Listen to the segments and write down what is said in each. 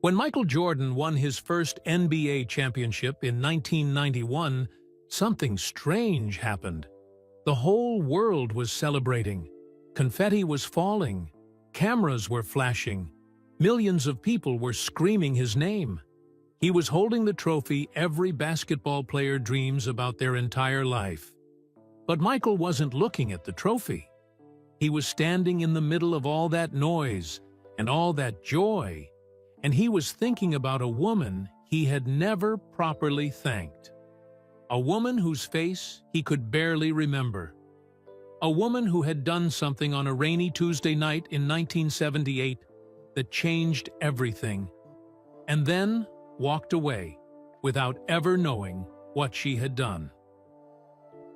When Michael Jordan won his first NBA championship in 1991, something strange happened. The whole world was celebrating. Confetti was falling. Cameras were flashing. Millions of people were screaming his name. He was holding the trophy every basketball player dreams about their entire life. But Michael wasn't looking at the trophy. He was standing in the middle of all that noise and all that joy, and he was thinking about a woman he had never properly thanked. A woman whose face he could barely remember. A woman who had done something on a rainy Tuesday night in 1978 that changed everything, and then walked away without ever knowing what she had done.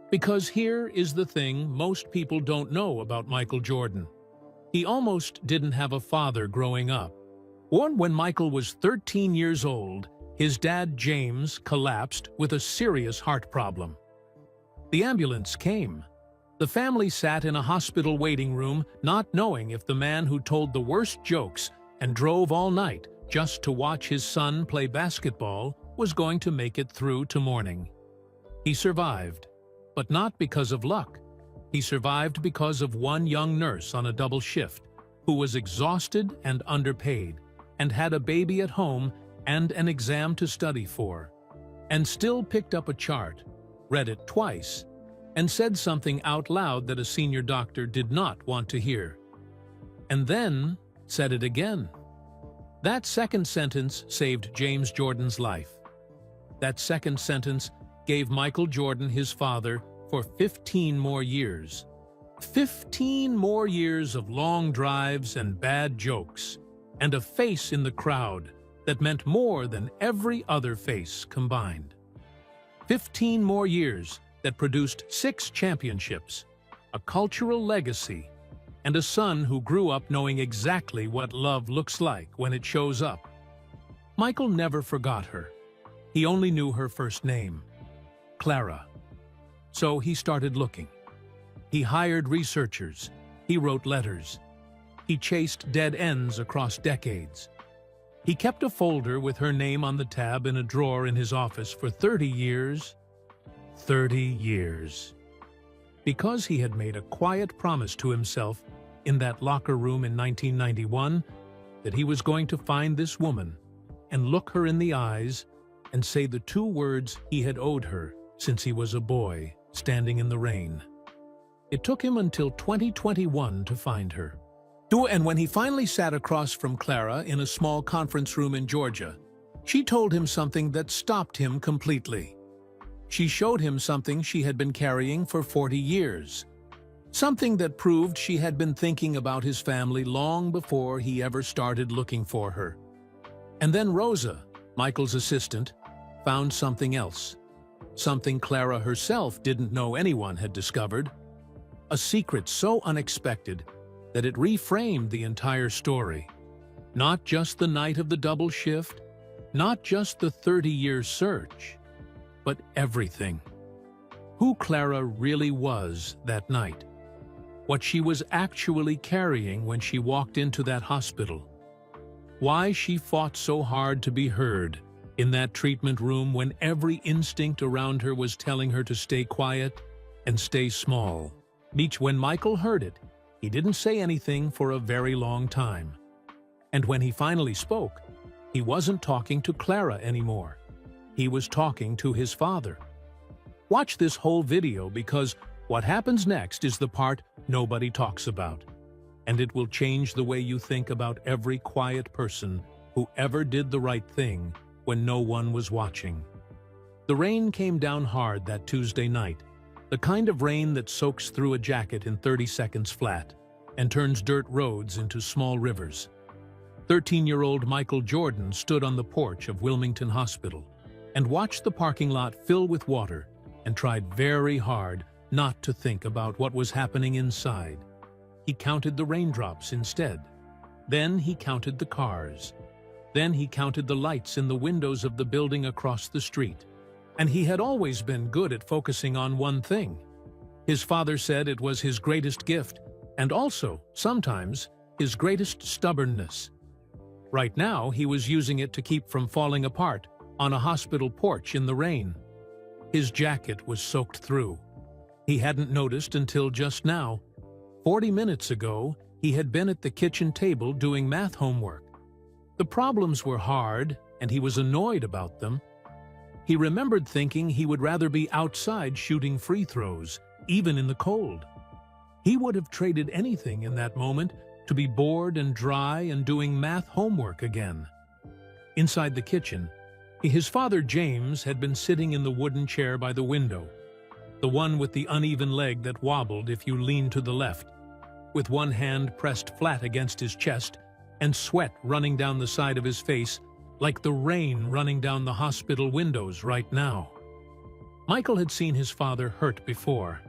Because here is the thing most people don't know about Michael Jordan. He almost didn't have a father growing up. Born when Michael was 13 years old, his dad James collapsed with a serious heart problem. The ambulance came. The family sat in a hospital waiting room, not knowing if the man who told the worst jokes and drove all night just to watch his son play basketball was going to make it through to morning. He survived, but not because of luck. He survived because of one young nurse on a double shift who was exhausted and underpaid, and had a baby at home and an exam to study for, and still picked up a chart, read it twice, and said something out loud that a senior doctor did not want to hear. And then said it again. That second sentence saved James Jordan's life. That second sentence gave Michael Jordan his father for 15 more years. 15 more years of long drives and bad jokes, and a face in the crowd that meant more than every other face combined. 15 more years that produced 6 championships, a cultural legacy, and a son who grew up knowing exactly what love looks like when it shows up. Michael never forgot her. He only knew her first name, Clara. So he started looking. He hired researchers. He wrote letters. He chased dead ends across decades. He kept a folder with her name on the tab in a drawer in his office for 30 years. 30 years. Because he had made a quiet promise to himself in that locker room in 1991 that he was going to find this woman and look her in the eyes and say the 2 words he had owed her since he was a boy standing in the rain. It took him until 2021 to find her. And when he finally sat across from Clara in a small conference room in Georgia, she told him something that stopped him completely. She showed him something she had been carrying for 40 years. Something that proved she had been thinking about his family long before he ever started looking for her. And then Rosa, Michael's assistant, found something else. Something Clara herself didn't know anyone had discovered. A secret so unexpected that it reframed the entire story. Not just the night of the double shift, not just the 30-year search, but everything. Who Clara really was that night. What she was actually carrying when she walked into that hospital. Why she fought so hard to be heard in that treatment room when every instinct around her was telling her to stay quiet and stay small. When Michael heard it, he didn't say anything for a very long time. And when he finally spoke, he wasn't talking to Clara anymore. He was talking to his father. Watch this whole video because what happens next is the part nobody talks about. And it will change the way you think about every quiet person who ever did the right thing when no one was watching. The rain came down hard that Tuesday night. The kind of rain that soaks through a jacket in 30 seconds flat and turns dirt roads into small rivers. 13-year-old Michael Jordan stood on the porch of Wilmington Hospital and watched the parking lot fill with water and tried very hard not to think about what was happening inside. He counted the raindrops instead. Then he counted the cars. Then he counted the lights in the windows of the building across the street. And he had always been good at focusing on one thing. His father said it was his greatest gift, and also, sometimes, his greatest stubbornness. Right now, he was using it to keep from falling apart on a hospital porch in the rain. His jacket was soaked through. He hadn't noticed until just now. 40 minutes ago, he had been at the kitchen table doing math homework. The problems were hard, and he was annoyed about them. He remembered thinking he would rather be outside shooting free throws, even in the cold. He would have traded anything in that moment to be bored and dry and doing math homework again. Inside the kitchen, his father James had been sitting in the wooden chair by the window, the one with the uneven leg that wobbled if you leaned to the left, with one hand pressed flat against his chest and sweat running down the side of his face like the rain running down the hospital windows right now. Michael had seen his father hurt before.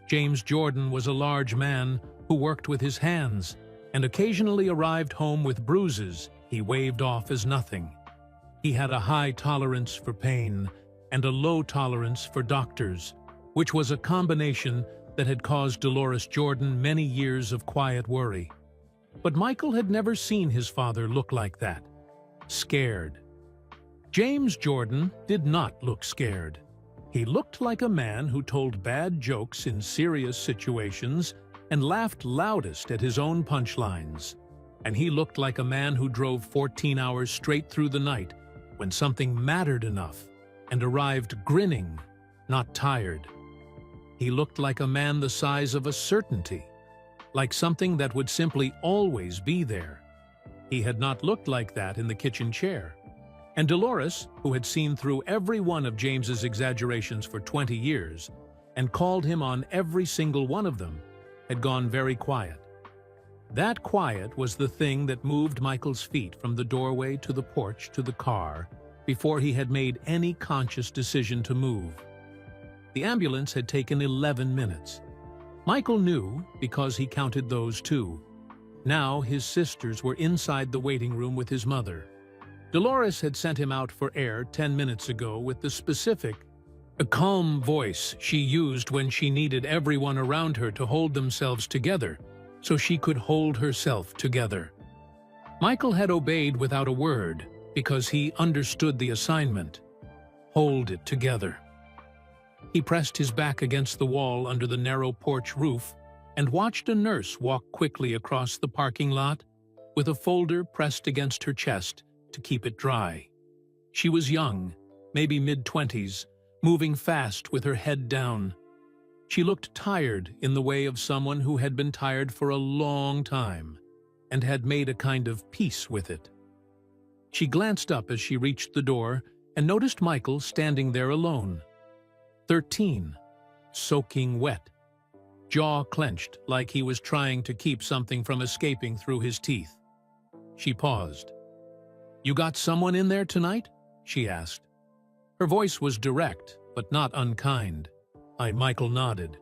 James Jordan was a large man who worked with his hands and occasionally arrived home with bruises he waved off as nothing. He had a high tolerance for pain and a low tolerance for doctors, which was a combination that had caused Dolores Jordan many years of quiet worry. But Michael had never seen his father look like that, scared. James Jordan did not look scared. He looked like a man who told bad jokes in serious situations and laughed loudest at his own punchlines. And he looked like a man who drove 14 hours straight through the night when something mattered enough and arrived grinning, not tired. He looked like a man the size of a certainty, like something that would simply always be there. He had not looked like that in the kitchen chair. And Dolores, who had seen through every one of James's exaggerations for 20 years and called him on every single one of them, had gone very quiet. That quiet was the thing that moved Michael's feet from the doorway to the porch to the car before he had made any conscious decision to move. The ambulance had taken 11 minutes. Michael knew because he counted those too. Now his sisters were inside the waiting room with his mother. Dolores had sent him out for air 10 minutes ago with the specific, a calm voice she used when she needed everyone around her to hold themselves together so she could hold herself together. Michael had obeyed without a word because he understood the assignment. Hold it together. He pressed his back against the wall under the narrow porch roof and watched a nurse walk quickly across the parking lot with a folder pressed against her chest to keep it dry. She was young, maybe mid-20s, moving fast with her head down. She looked tired in the way of someone who had been tired for a long time and had made a kind of peace with it. She glanced up as she reached the door and noticed Michael standing there alone. 13, soaking wet, jaw clenched like he was trying to keep something from escaping through his teeth. She paused. "You got someone in there tonight?" she asked. Her voice was direct, but not unkind. Michael nodded.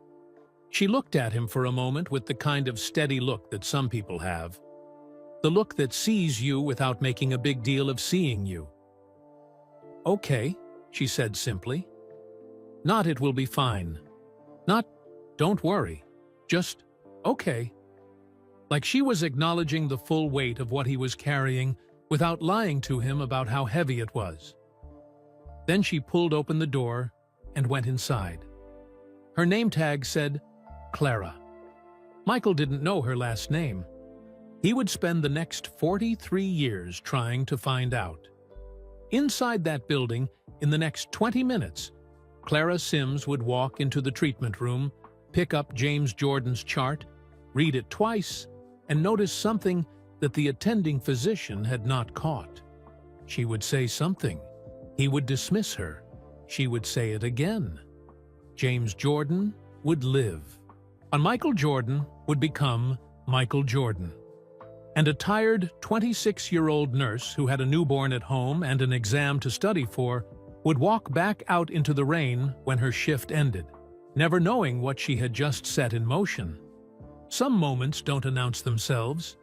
She looked at him for a moment with the kind of steady look that some people have. The look that sees you without making a big deal of seeing you. "Okay," she said simply. Not "it will be fine." Not "don't worry." Just "okay." Like she was acknowledging the full weight of what he was carrying without lying to him about how heavy it was. Then she pulled open the door and went inside. Her name tag said Clara. Michael didn't know her last name. He would spend the next 43 years trying to find out. Inside that building, in the next 20 minutes, Clara Sims would walk into the treatment room, pick up James Jordan's chart, read it twice, and notice something that the attending physician had not caught. She would say something. He would dismiss her. She would say it again. James Jordan would live. And Michael Jordan would become Michael Jordan. And a tired 26-year-old nurse who had a newborn at home and an exam to study for would walk back out into the rain when her shift ended, never knowing what she had just set in motion. Some moments don't announce themselves.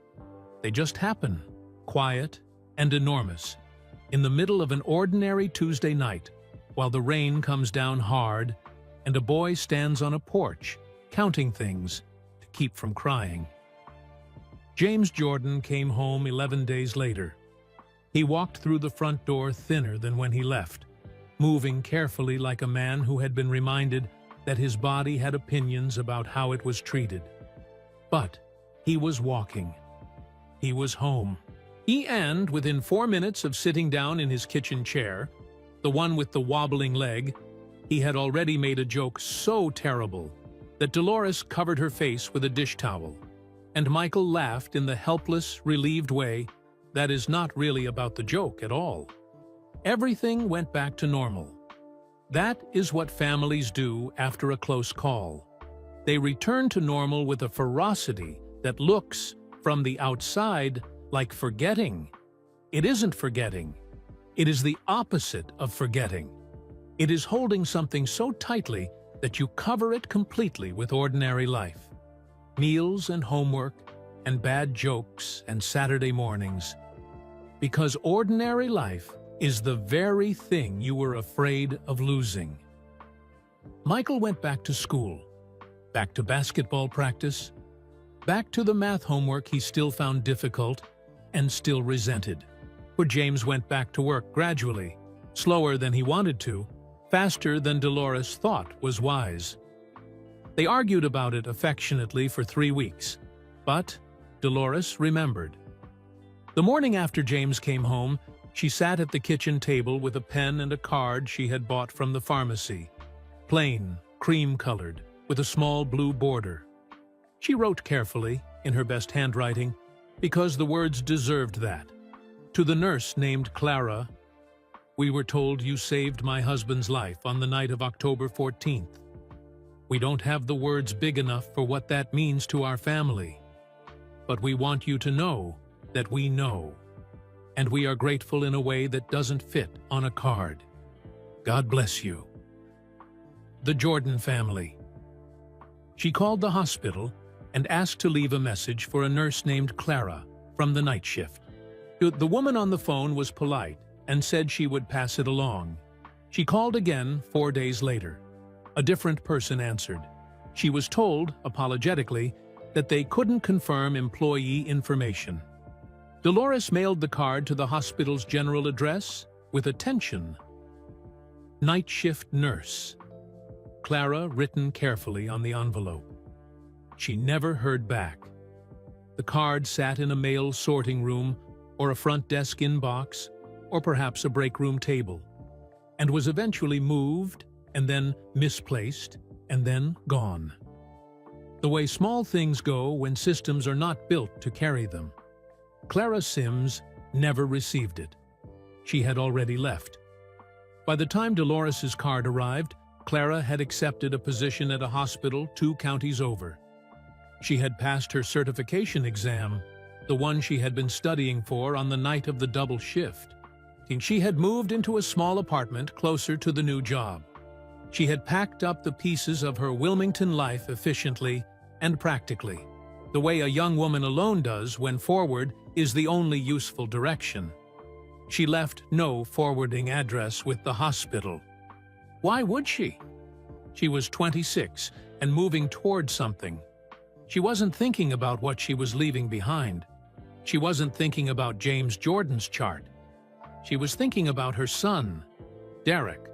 They just happen, quiet and enormous, in the middle of an ordinary Tuesday night, while the rain comes down hard and a boy stands on a porch, counting things to keep from crying. James Jordan came home 11 days later, He walked through the front door thinner than when he left, moving carefully like a man who had been reminded that his body had opinions about how it was treated. But he was walking. He was home. And within 4 minutes of sitting down in his kitchen chair, the one with the wobbling leg, he had already made a joke so terrible that Dolores covered her face with a dish towel, and Michael laughed in the helpless, relieved way that is not really about the joke at all. Everything went back to normal. That is what families do after a close call. They return to normal with a ferocity that looks, from the outside, like forgetting. It isn't forgetting. It is the opposite of forgetting. It is holding something so tightly that you cover it completely with ordinary life. Meals and homework, and bad jokes and Saturday mornings. Because ordinary life is the very thing you were afraid of losing. Michael went back to school, back to basketball practice, back to the math homework he still found difficult and still resented. Where James went back to work gradually, slower than he wanted to, faster than Dolores thought was wise. They argued about it affectionately for 3 weeks, but Dolores remembered. The morning after James came home, she sat at the kitchen table with a pen and a card she had bought from the pharmacy, plain, cream-colored, with a small blue border. She wrote carefully, in her best handwriting, because the words deserved that. To the nurse named Clara, "We were told you saved my husband's life on the night of October 14th. We don't have the words big enough for what that means to our family. But we want you to know that we know. And we are grateful in a way that doesn't fit on a card. God bless you." The Jordan family. She called the hospital and asked to leave a message for a nurse named Clara from the night shift. The woman on the phone was polite and said she would pass it along. She called again 4 days later. A different person answered. She was told, apologetically, that they couldn't confirm employee information. Dolores mailed the card to the hospital's general address with attention. Night shift nurse. Clara written carefully on the envelope. She never heard back. The card sat in a mail sorting room or a front desk inbox, or perhaps a break room table, and was eventually moved, and then misplaced, and then gone. The way small things go when systems are not built to carry them. Clara Sims never received it. She had already left. By the time Dolores's card arrived, Clara had accepted a position at a hospital 2 counties over. She had passed her certification exam, the one she had been studying for on the night of the double shift. She had moved into a small apartment closer to the new job. She had packed up the pieces of her Wilmington life efficiently and practically, the way a young woman alone does when forward is the only useful direction. She left no forwarding address with the hospital. Why would she? She was 26 and moving toward something. She wasn't thinking about what she was leaving behind. She wasn't thinking about James Jordan's chart. She was thinking about her son, Derek,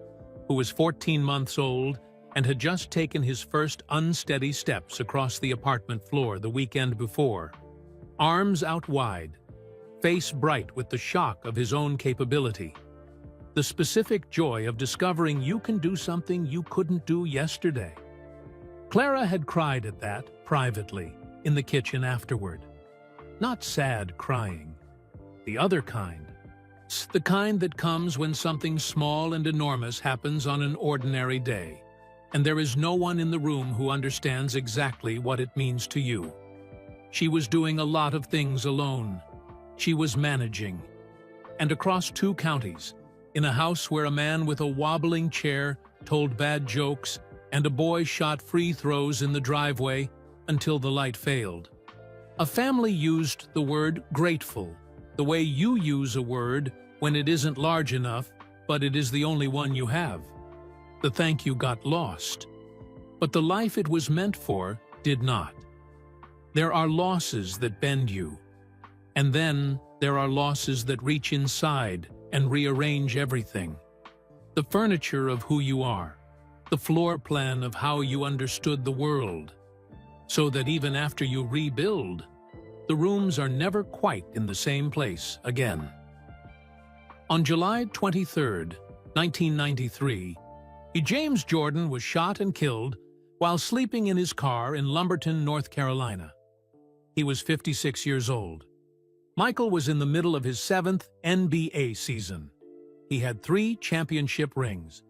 who was 14 months old and had just taken his first unsteady steps across the apartment floor the weekend before. Arms out wide, face bright with the shock of his own capability. The specific joy of discovering you can do something you couldn't do yesterday. Clara had cried at that, privately, in the kitchen afterward. Not sad crying. The other kind. The kind that comes when something small and enormous happens on an ordinary day, and there is no one in the room who understands exactly what it means to you. She was doing a lot of things alone. She was managing. And across 2 counties, in a house where a man with a wobbling chair told bad jokes and a boy shot free throws in the driveway until the light failed. A family used the word grateful, the way you use a word when it isn't large enough, but it is the only one you have. The thank you got lost. But the life it was meant for did not. There are losses that bend you. And then There are losses that reach inside and rearrange everything. The furniture of who you are, the floor plan of how you understood the world, so that even after you rebuild, the rooms are never quite in the same place again. On July 23, 1993, James Jordan was shot and killed while sleeping in his car in Lumberton, North Carolina. He was 56 years old. Michael was in the middle of his 7th NBA season. He had 3 championship rings.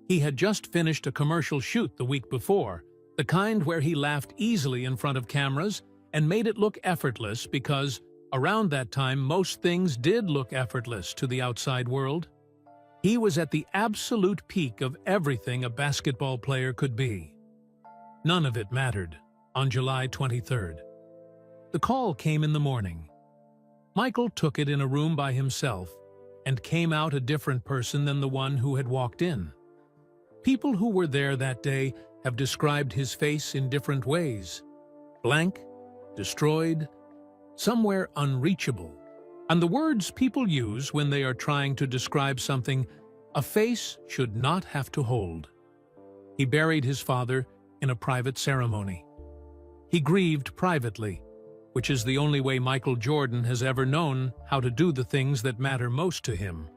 He had just finished a commercial shoot the week before, the kind where he laughed easily in front of cameras and made it look effortless because, around that time, most things did look effortless to the outside world. He was at the absolute peak of everything a basketball player could be. None of it mattered on July 23rd. The call came in the morning. Michael took it in a room by himself and came out a different person than the one who had walked in. People who were there that day have described his face in different ways. Blank, destroyed, somewhere unreachable. And the words people use when they are trying to describe something a face should not have to hold. He buried his father in a private ceremony. He grieved privately, which is the only way Michael Jordan has ever known how to do the things that matter most to him.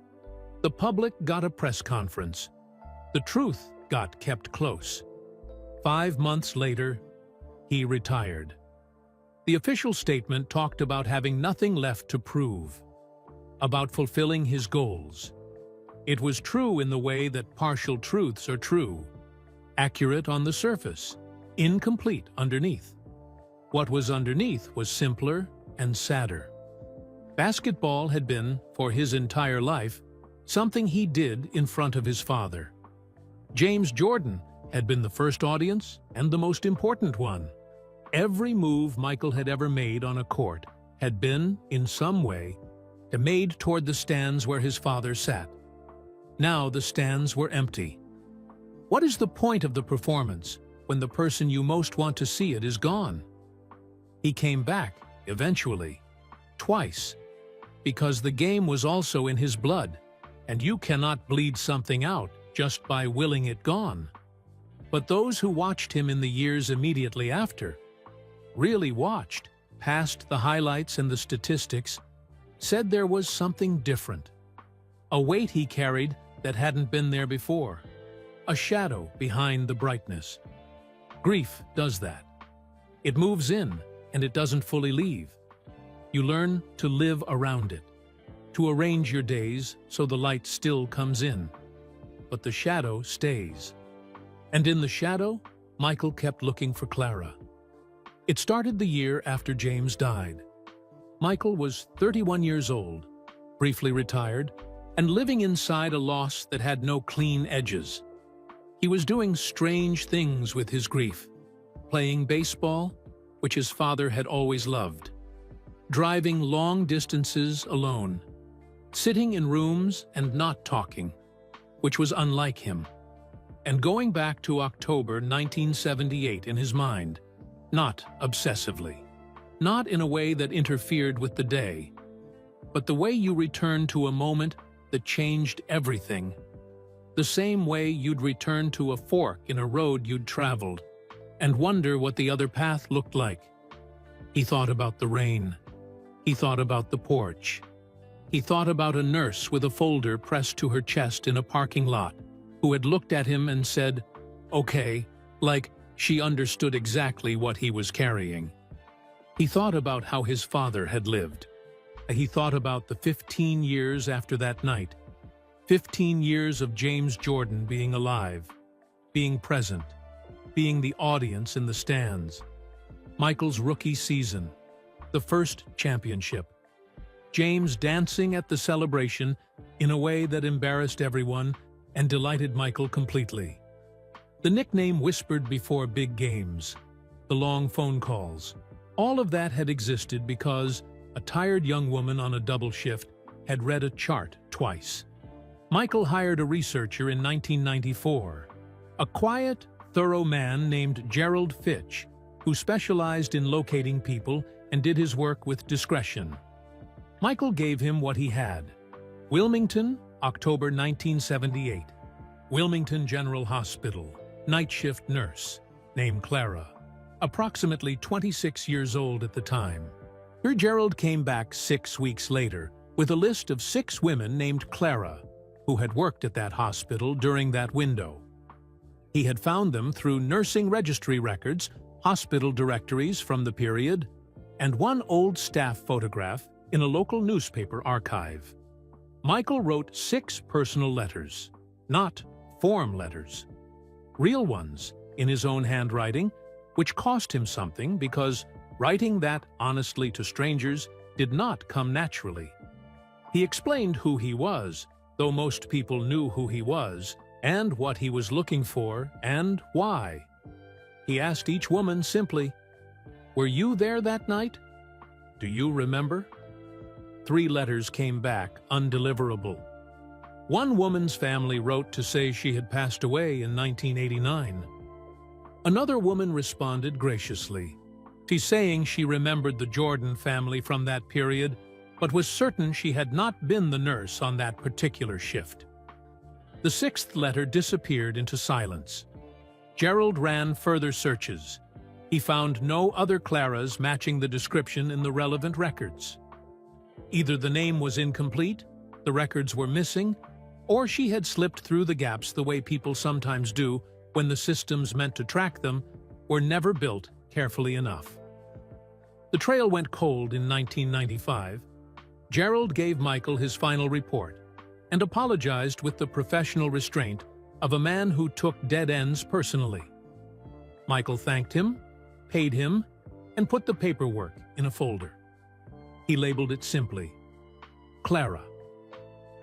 The public got a press conference. The truth got kept close. 5 months later, he retired. The official statement talked about having nothing left to prove, about fulfilling his goals. It was true in the way that partial truths are true, accurate on the surface, incomplete underneath. What was underneath was simpler and sadder. Basketball had been, for his entire life, something he did in front of his father. James Jordan had been the first audience and the most important one. Every move Michael had ever made on a court had been, in some way, made toward the stands where his father sat. Now the stands were empty. What is the point of the performance when the person you most want to see it is gone? He came back, eventually, twice, because the game was also in his blood, and you cannot bleed something out just by willing it gone. But those who watched him in the years immediately after, really watched, past the highlights and the statistics, said there was something different. A weight he carried that hadn't been there before. A shadow behind the brightness. Grief does that. It moves in, and it doesn't fully leave. You learn to live around it, to arrange your days so the light still comes in, but the shadow stays. And in the shadow, Michael kept looking for Clara. It started the year after James died. Michael was 31 years old, briefly retired, and living inside a loss that had no clean edges. He was doing strange things with his grief, playing baseball, which his father had always loved, driving long distances alone, sitting in rooms and not talking, which was unlike him, and going back to October 1978 in his mind, not obsessively, not in a way that interfered with the day, but the way you return to a moment that changed everything, the same way you'd return to a fork in a road you'd traveled and wonder what the other path looked like. He thought about the rain. He thought about the porch. He thought about a nurse with a folder pressed to her chest in a parking lot who had looked at him and said, "Okay," like she understood exactly what he was carrying. He thought about how his father had lived. He thought about the 15 years after that night, 15 years of James Jordan being alive, being present, being the audience in the stands. Michael's rookie season, the first championship. James dancing at the celebration in a way that embarrassed everyone and delighted Michael completely. The nickname whispered before big games, the long phone calls, all of that had existed because a tired young woman on a double shift had read a chart twice. Michael hired a researcher in 1994, a quiet, thorough man named Gerald Fitch, who specialized in locating people and did his work with discretion. Michael gave him what he had. Wilmington, October 1978. Wilmington General Hospital, night shift nurse, named Clara, approximately 26 years old at the time. Sir Gerald came back 6 weeks later with a list of 6 women named Clara who had worked at that hospital during that window. He had found them through nursing registry records, hospital directories from the period, and one old staff photograph in a local newspaper archive. Michael wrote 6 personal letters, not form letters. Real ones, in his own handwriting, which cost him something because writing that honestly to strangers did not come naturally. He explained who he was, though most people knew who he was, and what he was looking for, and why. He asked each woman simply, "Were you there that night? Do you remember?" 3 letters came back undeliverable. One woman's family wrote to say she had passed away in 1989. Another woman responded graciously. She's saying she remembered the Jordan family from that period, but was certain she had not been the nurse on that particular shift. The 6th letter disappeared into silence. Gerald ran further searches. He found no other Claras matching the description in the relevant records. Either the name was incomplete, the records were missing, or she had slipped through the gaps the way people sometimes do when the systems meant to track them were never built carefully enough. The trail went cold in 1995. Gerald gave Michael his final report and apologized with the professional restraint of a man who took dead ends personally. Michael thanked him, paid him, and put the paperwork in a folder. He labeled it simply, Clara.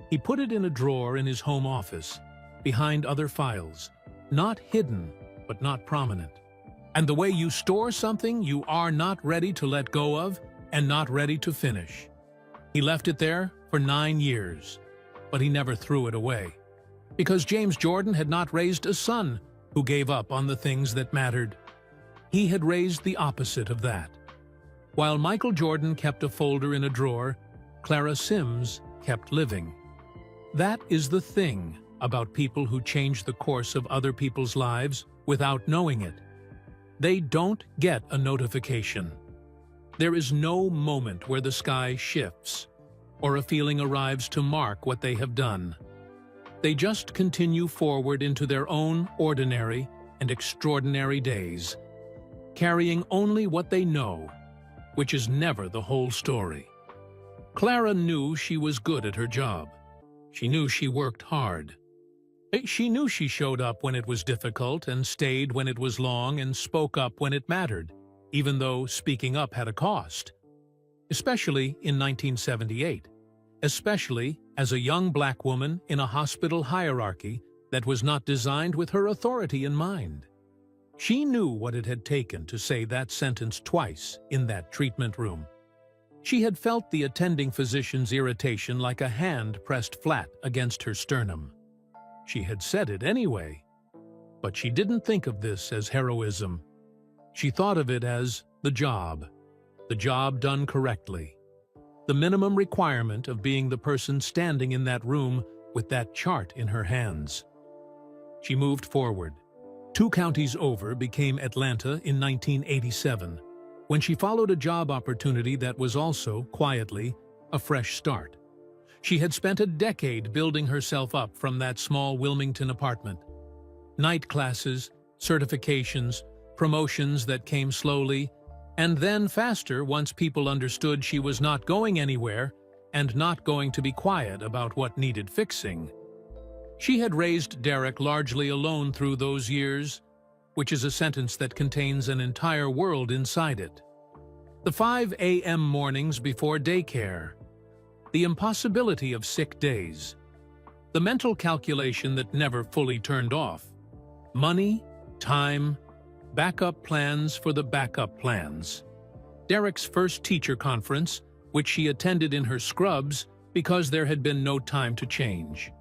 He put it in a drawer in his home office, behind other files, not hidden, but not prominent. And the way you store something you are not ready to let go of and not ready to finish. He left it there for 9 years, but he never threw it away, because James Jordan had not raised a son who gave up on the things that mattered. He had raised the opposite of that. While Michael Jordan kept a folder in a drawer, Clara Sims kept living. That is the thing about people who change the course of other people's lives without knowing it. They don't get a notification. There is no moment where the sky shifts or a feeling arrives to mark what they have done. They just continue forward into their own ordinary and extraordinary days, carrying only what they know, which is never the whole story. Clara knew she was good at her job. She knew she worked hard. She knew she showed up when it was difficult and stayed when it was long and spoke up when it mattered, even though speaking up had a cost. Especially in 1978. Especially as a young black woman in a hospital hierarchy that was not designed with her authority in mind. She knew what it had taken to say that sentence twice in that treatment room. She had felt the attending physician's irritation like a hand pressed flat against her sternum. She had said it anyway. But she didn't think of this as heroism. She thought of it as the job done correctly. The minimum requirement of being the person standing in that room with that chart in her hands. She moved forward. 2 counties over became Atlanta in 1987, when she followed a job opportunity that was also, quietly, a fresh start. She had spent a decade building herself up from that small Wilmington apartment. Night classes, certifications, promotions that came slowly, and then faster once people understood she was not going anywhere and not going to be quiet about what needed fixing. She had raised Derek largely alone through those years, which is a sentence that contains an entire world inside it. The 5 a.m. mornings before daycare. The impossibility of sick days. The mental calculation that never fully turned off. Money, time, backup plans for the backup plans. Derek's first teacher conference, which she attended in her scrubs because there had been no time to change.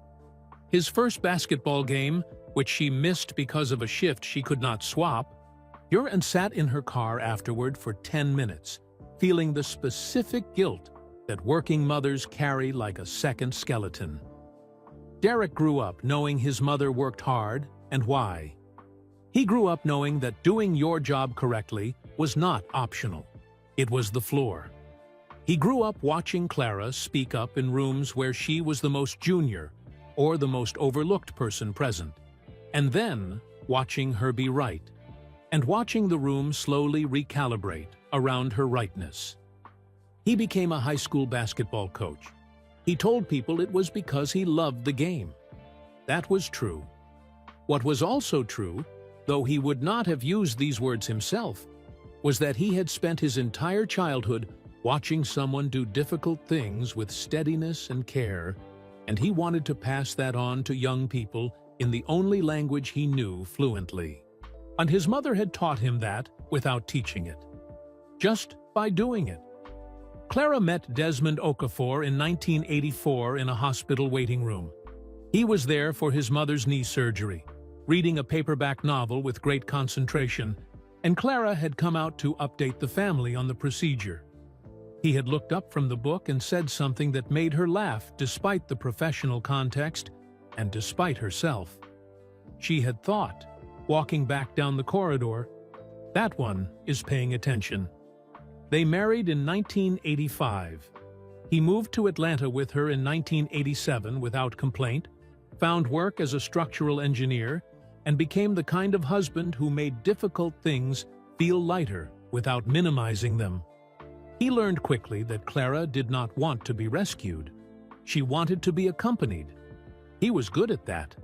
His first basketball game, which she missed because of a shift she could not swap, and sat in her car afterward for 10 minutes, feeling the specific guilt that working mothers carry like a second skeleton. Derek grew up knowing his mother worked hard and why. He grew up knowing that doing your job correctly was not optional. It was the floor. He grew up watching Clara speak up in rooms where she was the most junior or the most overlooked person present, and then watching her be right, and watching the room slowly recalibrate around her rightness. He became a high school basketball coach. He told people it was because he loved the game. That was true. What was also true, though he would not have used these words himself, was that he had spent his entire childhood watching someone do difficult things with steadiness and care, and he wanted to pass that on to young people in the only language he knew fluently. And his mother had taught him that without teaching it, just by doing it. Clara met Desmond Okafor in 1984 in a hospital waiting room. He was there for his mother's knee surgery, reading a paperback novel with great concentration, and Clara had come out to update the family on the procedure. He had looked up from the book and said something that made her laugh despite the professional context and despite herself. She had thought, walking back down the corridor, "That one is paying attention." They married in 1985. He moved to Atlanta with her in 1987 without complaint, found work as a structural engineer, and became the kind of husband who made difficult things feel lighter without minimizing them. He learned quickly that Clara did not want to be rescued. She wanted to be accompanied. He was good at that.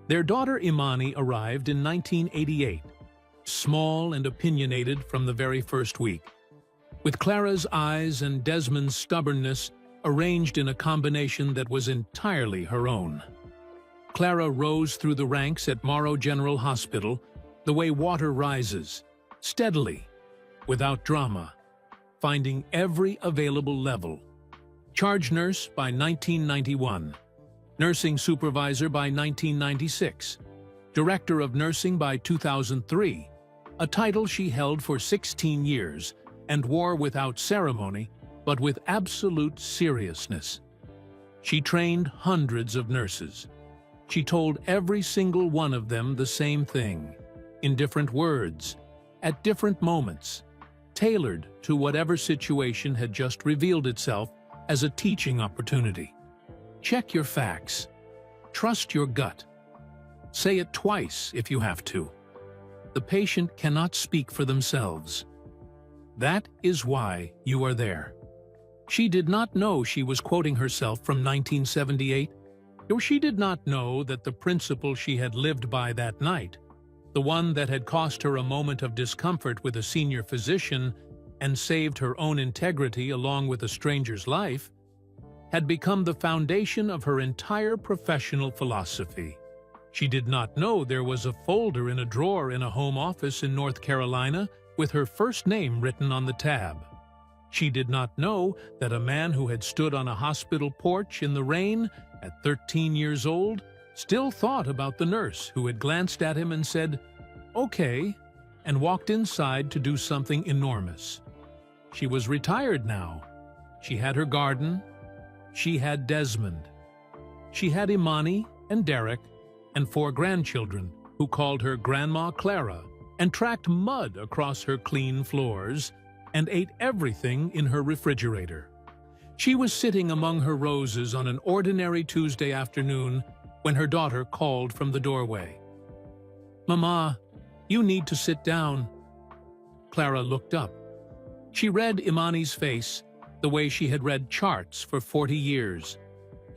Their daughter Imani arrived in 1988, small and opinionated from the very first week, with Clara's eyes and Desmond's stubbornness arranged in a combination that was entirely her own. Clara rose through the ranks at Morrow General Hospital the way water rises, steadily, without drama, finding every available level. Charge nurse by 1991, nursing supervisor by 1996, director of nursing by 2003, a title she held for 16 years and wore without ceremony, but with absolute seriousness. She trained hundreds of nurses. She told every single one of them the same thing, in different words, at different moments, tailored to whatever situation had just revealed itself as a teaching opportunity. Check your facts. Trust your gut. Say it twice if you have to. The patient cannot speak for themselves. That is why you are there. She did not know she was quoting herself from 1978, or she did not know that the principle she had lived by that night, the one that had cost her a moment of discomfort with a senior physician and saved her own integrity along with a stranger's life, had become the foundation of her entire professional philosophy. She did not know there was a folder in a drawer in a home office in North Carolina with her first name written on the tab. She did not know that a man who had stood on a hospital porch in the rain at 13 years old still thought about the nurse who had glanced at him and said, "Okay," and walked inside to do something enormous. She was retired now. She had her garden. She had Desmond. She had Imani and Derek and 4 grandchildren who called her Grandma Clara and tracked mud across her clean floors and ate everything in her refrigerator. She was sitting among her roses on an ordinary Tuesday afternoon when her daughter called from the doorway. "Mama, you need to sit down." Clara looked up. She read Imani's face the way she had read charts for 40 years,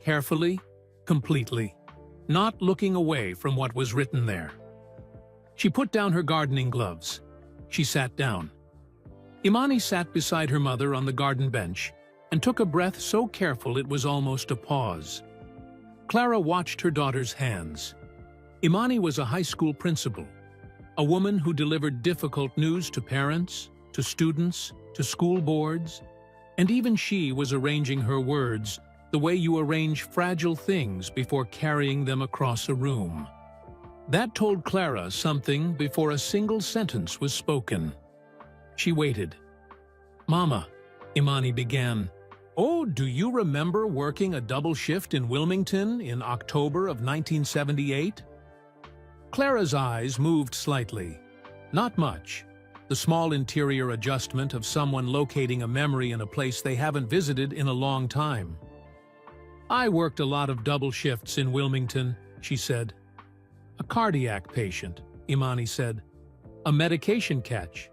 carefully, completely, not looking away from what was written there. She put down her gardening gloves. She sat down. Imani sat beside her mother on the garden bench and took a breath so careful it was almost a pause. Clara watched her daughter's hands. Imani was a high school principal, a woman who delivered difficult news to parents, to students, to school boards, and even she was arranging her words the way you arrange fragile things before carrying them across a room. That told Clara something before a single sentence was spoken. She waited. "Mama," Imani began, Oh, do you remember working a double shift in Wilmington in October of 1978? Clara's eyes moved slightly. Not much. The small interior adjustment of someone locating a memory in a place they haven't visited in a long time. I worked a lot of double shifts in Wilmington, she said. A cardiac patient, Imani said. A medication catch.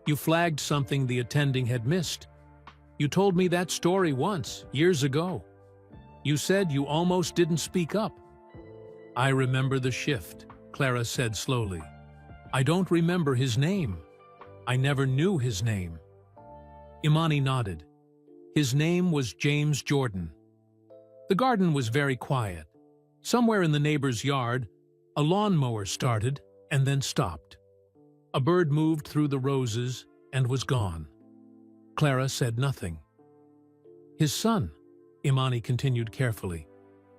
You flagged something the attending had missed. You told me that story once, years ago. You said you almost didn't speak up. I remember the shift, Clara said slowly. I don't remember his name. I never knew his name. Imani nodded. His name was James Jordan. The garden was very quiet. Somewhere in the neighbor's yard, a lawnmower started and then stopped. A bird moved through the roses and was gone. Clara said nothing. His son, Imani continued carefully,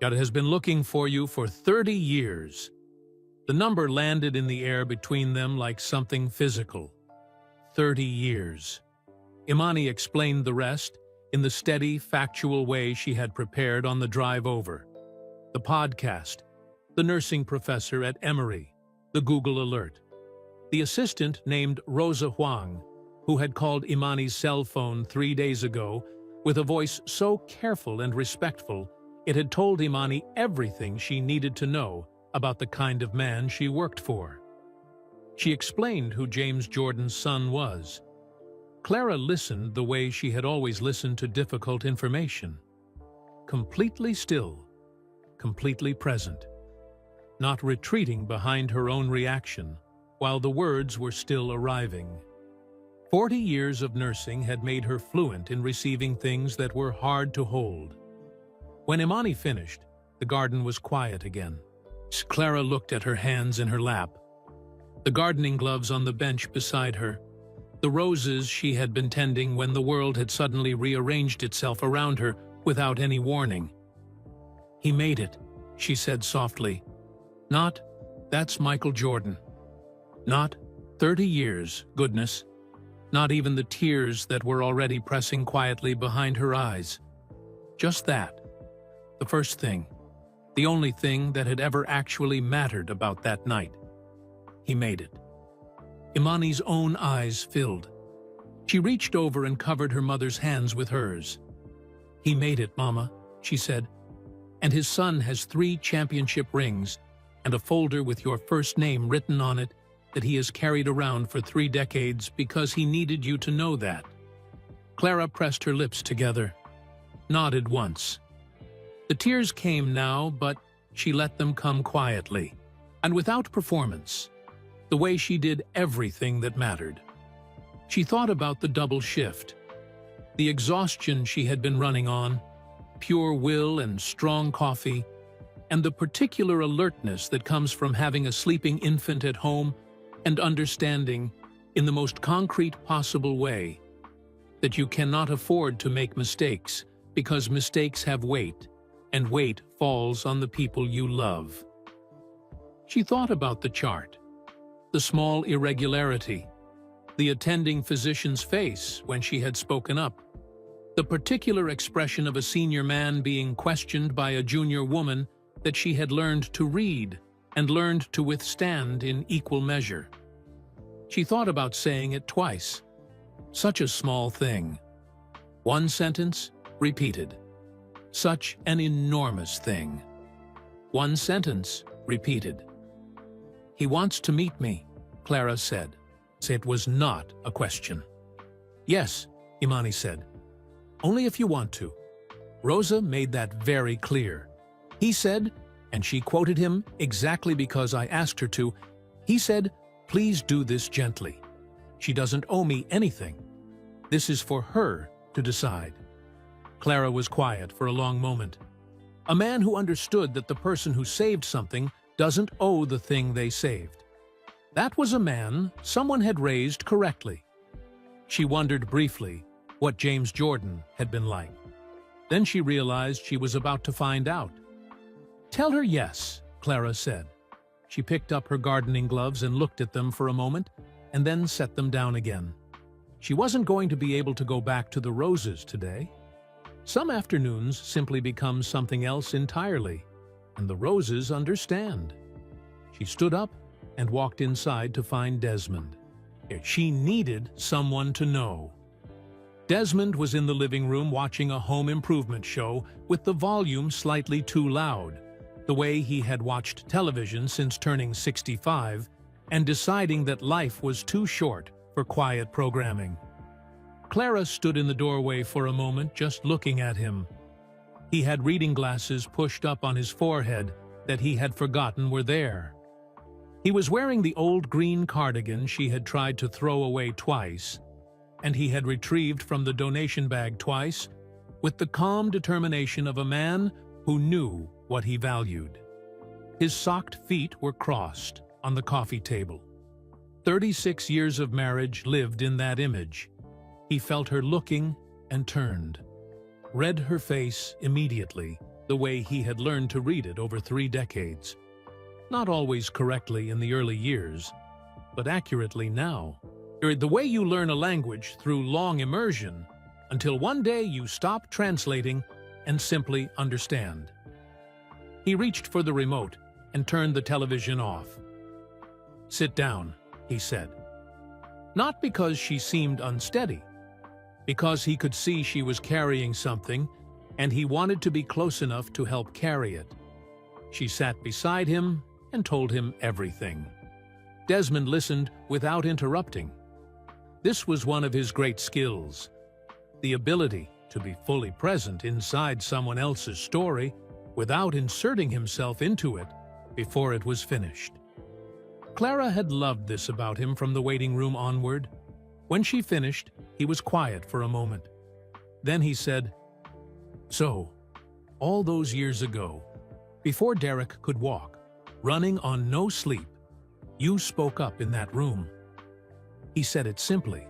God has been looking for you for 30 years. The number landed in the air between them like something physical. 30 years. Imani explained the rest in the steady, factual way she had prepared on the drive over. The podcast, the nursing professor at Emory, the Google alert. The assistant named Rosa Huang, who had called Imani's cell phone 3 days ago with a voice so careful and respectful, it had told Imani everything she needed to know about the kind of man she worked for. She explained who James Jordan's son was. Clara listened the way she had always listened to difficult information. Completely still, completely present, not retreating behind her own reaction while the words were still arriving. 40 years of nursing had made her fluent in receiving things that were hard to hold. When Imani finished, the garden was quiet again. Clara looked at her hands in her lap, the gardening gloves on the bench beside her, the roses she had been tending when the world had suddenly rearranged itself around her without any warning. He made it, she said softly. Not, that's Michael Jordan. Not 30 years, goodness. Not even the tears that were already pressing quietly behind her eyes. Just that. The first thing. The only thing that had ever actually mattered about that night. He made it. Imani's own eyes filled. She reached over and covered her mother's hands with hers. He made it, Mama, she said. And his son has 3 championship rings and a folder with your first name written on it that he has carried around for 3 decades because he needed you to know that. Clara pressed her lips together, nodded once. The tears came now, but she let them come quietly, and without performance, the way she did everything that mattered. She thought about the double shift, the exhaustion she had been running on, pure will and strong coffee, and the particular alertness that comes from having a sleeping infant at home and understanding, in the most concrete possible way, that you cannot afford to make mistakes because mistakes have weight, and weight falls on the people you love. She thought about the chart, the small irregularity, the attending physician's face when she had spoken up, the particular expression of a senior man being questioned by a junior woman that she had learned to read and learned to withstand in equal measure. She thought about saying it twice. Such a small thing. One sentence, repeated. Such an enormous thing. One sentence, repeated. He wants to meet me, Clara said. It was not a question. Yes, Imani said. Only if you want to. Rosa made that very clear. He said, and she quoted him exactly because I asked her to, he said, please do this gently. She doesn't owe me anything. This is for her to decide. Clara was quiet for a long moment. A man who understood that the person who saved something doesn't owe the thing they saved. That was a man someone had raised correctly. She wondered briefly what James Jordan had been like. Then she realized she was about to find out. Tell her yes, Clara said. She picked up her gardening gloves and looked at them for a moment, and then set them down again. She wasn't going to be able to go back to the roses today. Some afternoons simply become something else entirely, and the roses understand. She stood up and walked inside to find Desmond. She needed someone to know. Desmond was in the living room watching a home improvement show with the volume slightly too loud, the way he had watched television since turning 65 and deciding that life was too short for quiet programming. Clara stood in the doorway for a moment, just looking at him. He had reading glasses pushed up on his forehead that he had forgotten were there. He was wearing the old green cardigan she had tried to throw away twice, and he had retrieved from the donation bag twice, with the calm determination of a man who knew what he valued. His socked feet were crossed on the coffee table. 36 years of marriage lived in that image. He felt her looking and turned, read her face immediately, the way he had learned to read it over 3 decades. Not always correctly in the early years, but accurately now. The way you learn a language through long immersion, until one day you stop translating and simply understand. He reached for the remote and turned the television off. "Sit down," he said. Not because she seemed unsteady, because he could see she was carrying something, and he wanted to be close enough to help carry it. She sat beside him and told him everything. Desmond listened without interrupting. This was one of his great skills, the ability to be fully present inside someone else's story without inserting himself into it before it was finished. Clara had loved this about him from the waiting room onward. When she finished, he was quiet for a moment. Then he said, "So, all those years ago, before Derek could walk, running on no sleep, you spoke up in that room." He said it simply,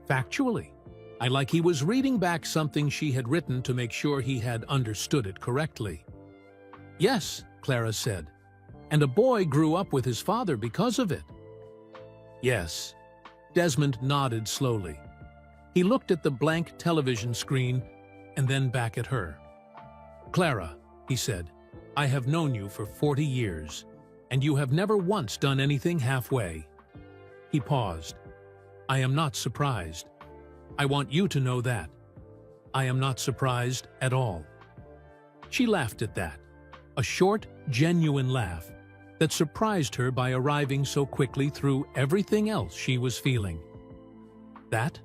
factually, like he was reading back something she had written to make sure he had understood it correctly. "Yes," Clara said, "and a boy grew up with his father because of it." "Yes." Desmond nodded slowly. He looked at the blank television screen and then back at her. "Clara," he said, "I have known you for 40 years, and you have never once done anything halfway." He paused. "I am not surprised. I want you to know that. I am not surprised at all." She laughed at that, a short, genuine laugh that surprised her by arriving so quickly through everything else she was feeling. That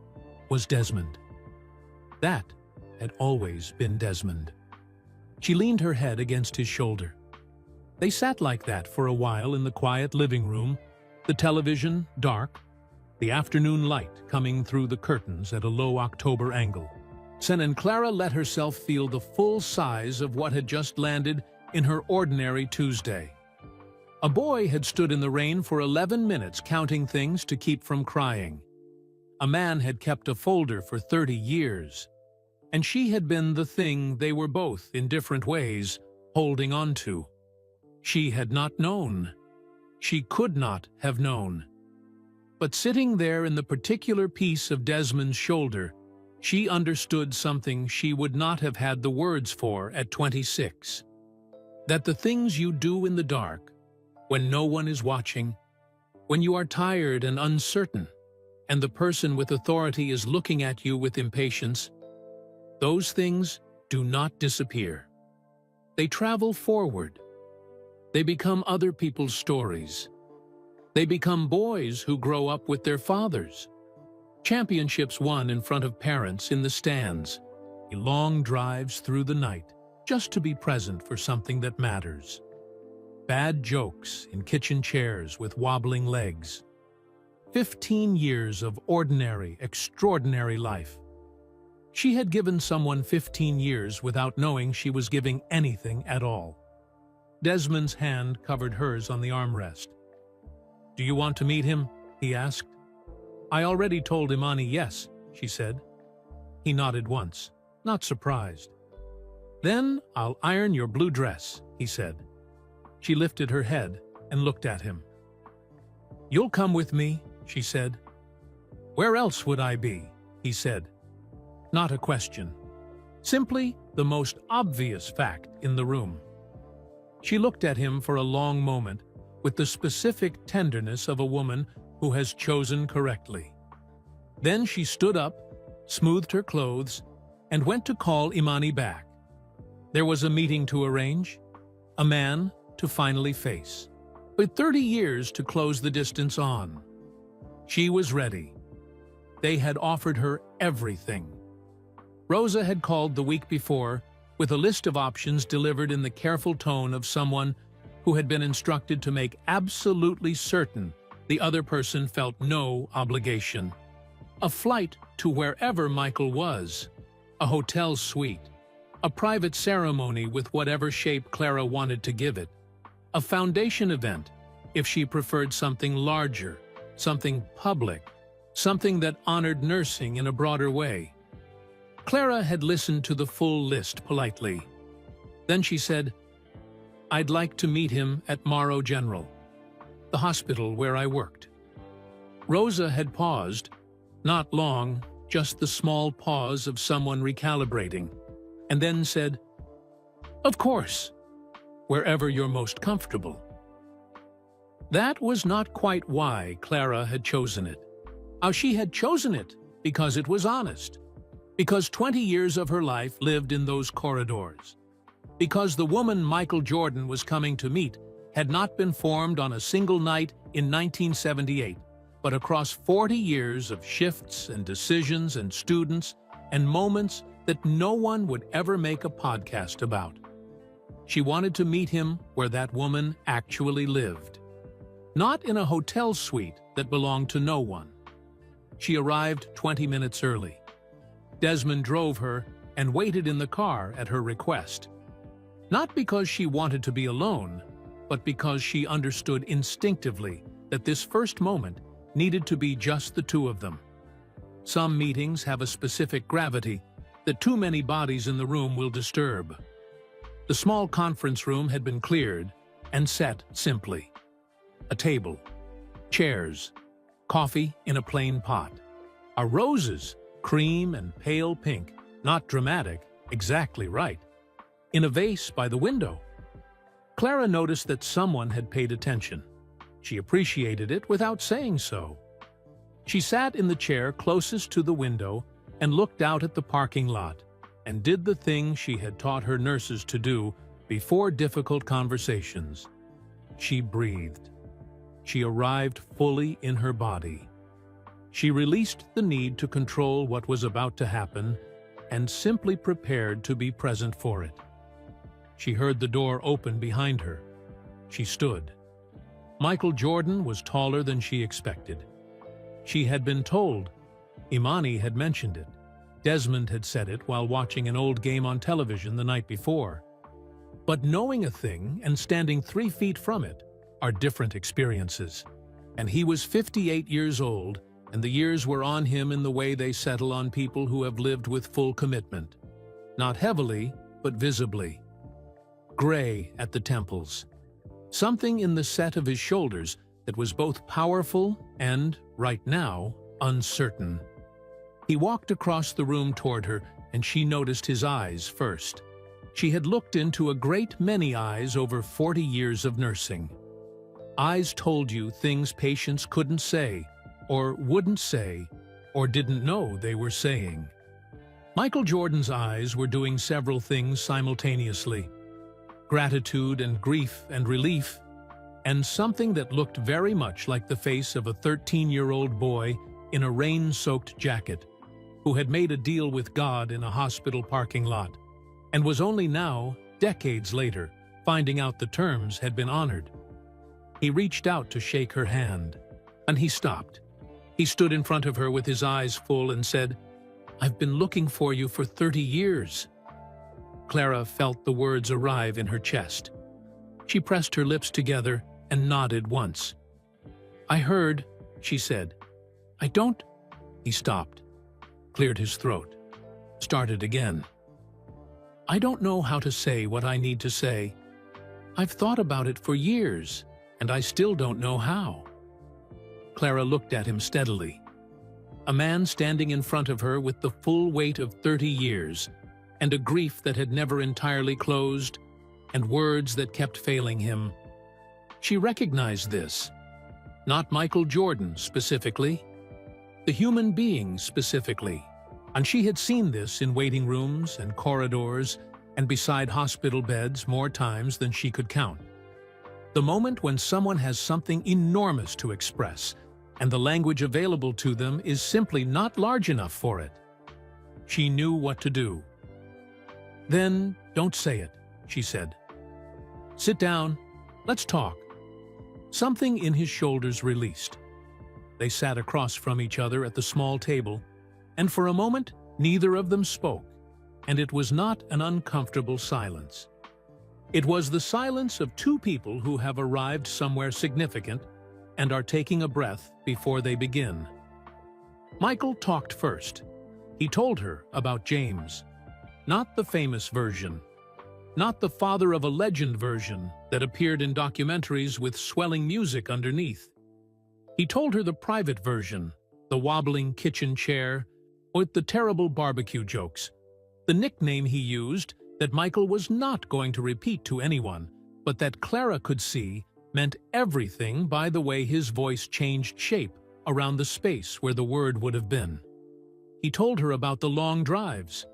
was Desmond. That had always been Desmond. She leaned her head against his shoulder. They sat like that for a while in the quiet living room, the television dark, the afternoon light coming through the curtains at a low October angle. And Clara let herself feel the full size of what had just landed in her ordinary Tuesday. A boy had stood in the rain for 11 minutes counting things to keep from crying. A man had kept a folder for 30 years. And she had been the thing they were both, in different ways, holding on to. She had not known. She could not have known. But sitting there in the particular piece of Desmond's shoulder, she understood something she would not have had the words for at 26. That the things you do in the dark, when no one is watching, when you are tired and uncertain, and the person with authority is looking at you with impatience, those things do not disappear. They travel forward. They become other people's stories. They become boys who grow up with their fathers. Championships won in front of parents in the stands. Long drives through the night, just to be present for something that matters. Bad jokes in kitchen chairs with wobbling legs. 15 years of ordinary, extraordinary life. She had given someone 15 years without knowing she was giving anything at all. Desmond's hand covered hers on the armrest. "Do you want to meet him?" he asked. "I already told Imani yes," she said. He nodded once, not surprised. "Then I'll iron your blue dress," he said. She lifted her head and looked at him. "You'll come with me," she said. "Where else would I be?" he said. Not a question. Simply the most obvious fact in the room. She looked at him for a long moment with the specific tenderness of a woman who has chosen correctly. Then she stood up, smoothed her clothes, and went to call Imani back. There was a meeting to arrange, a man to finally face, with 30 years to close the distance on. She was ready. They had offered her everything. Rosa had called the week before with a list of options delivered in the careful tone of someone who had been instructed to make absolutely certain the other person felt no obligation. A flight to wherever Michael was, a hotel suite, a private ceremony with whatever shape Clara wanted to give it, a foundation event if she preferred something larger, something public, something that honored nursing in a broader way. Clara had listened to the full list politely. Then she said, "I'd like to meet him at Morrow General, the hospital where I worked." Rosa had paused, not long, just the small pause of someone recalibrating, and then said, "Of course, wherever you're most comfortable." That was not quite why Clara had chosen it. She had chosen it because it was honest, because 20 years of her life lived in those corridors, because the woman Michael Jordan was coming to meet had not been formed on a single night in 1978, but across 40 years of shifts and decisions and students and moments that no one would ever make a podcast about. She wanted to meet him where that woman actually lived, not in a hotel suite that belonged to no one. She arrived 20 minutes early. Desmond drove her and waited in the car at her request. Not because she wanted to be alone, but because she understood instinctively that this first moment needed to be just the two of them. Some meetings have a specific gravity that too many bodies in the room will disturb. The small conference room had been cleared and set simply. A table, chairs, coffee in a plain pot, roses, cream and pale pink, not dramatic, exactly right, in a vase by the window. Clara noticed that someone had paid attention. She appreciated it without saying so. She sat in the chair closest to the window and looked out at the parking lot and did the thing she had taught her nurses to do before difficult conversations. She breathed. She arrived fully in her body. She released the need to control what was about to happen and simply prepared to be present for it. She heard the door open behind her. She stood. Michael Jordan was taller than she expected. She had been told. Imani had mentioned it. Desmond had said it while watching an old game on television the night before. But knowing a thing and standing 3 feet from it are different experiences. And he was 58 years old, and the years were on him in the way they settle on people who have lived with full commitment. Not heavily, but visibly. Gray at the temples. Something in the set of his shoulders that was both powerful and, right now, uncertain. He walked across the room toward her, and she noticed his eyes first. She had looked into a great many eyes over 40 years of nursing. Eyes told you things patients couldn't say, or wouldn't say, or didn't know they were saying. Michael Jordan's eyes were doing several things simultaneously. Gratitude and grief and relief, and something that looked very much like the face of a 13-year-old boy in a rain-soaked jacket, who had made a deal with God in a hospital parking lot, and was only now, decades later, finding out the terms had been honored. He reached out to shake her hand, and he stopped. He stood in front of her with his eyes full and said, "I've been looking for you for 30 years." Clara felt the words arrive in her chest. She pressed her lips together and nodded once. "I heard," she said. "I don't—" He stopped, cleared his throat, started again. "I don't know how to say what I need to say. I've thought about it for years, and I still don't know how." Clara looked at him steadily. A man standing in front of her with the full weight of 30 years, and a grief that had never entirely closed, and words that kept failing him. She recognized this. Not Michael Jordan specifically, the human being specifically. And she had seen this in waiting rooms and corridors and beside hospital beds more times than she could count. The moment when someone has something enormous to express, and the language available to them is simply not large enough for it. She knew what to do. "Then don't say it," she said. "Sit down, let's talk." Something in his shoulders released. They sat across from each other at the small table, and for a moment neither of them spoke, and it was not an uncomfortable silence. It was the silence of two people who have arrived somewhere significant and are taking a breath before they begin. Michael talked first. He told her about James. Not the famous version. Not the father of a legend version that appeared in documentaries with swelling music underneath. He told her the private version, the wobbling kitchen chair, with the terrible barbecue jokes. The nickname he used that Michael was not going to repeat to anyone, but that Clara could see meant everything by the way his voice changed shape around the space where the word would have been. He told her about the long drives.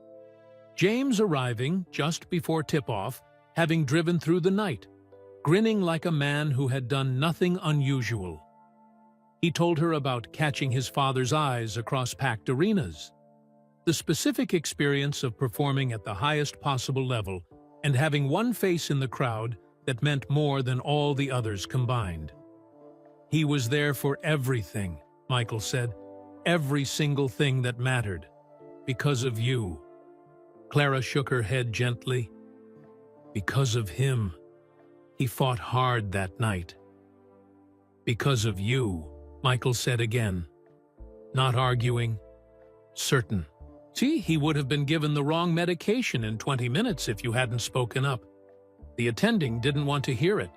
James arriving just before tip-off, having driven through the night, grinning like a man who had done nothing unusual. He told her about catching his father's eyes across packed arenas, the specific experience of performing at the highest possible level and having one face in the crowd that meant more than all the others combined. "He was there for everything," Michael said, "every single thing that mattered, because of you." Clara shook her head gently. "Because of him. He fought hard that night." "Because of you," Michael said again. Not arguing, certain. "See, he would have been given the wrong medication in 20 minutes if you hadn't spoken up. The attending didn't want to hear it."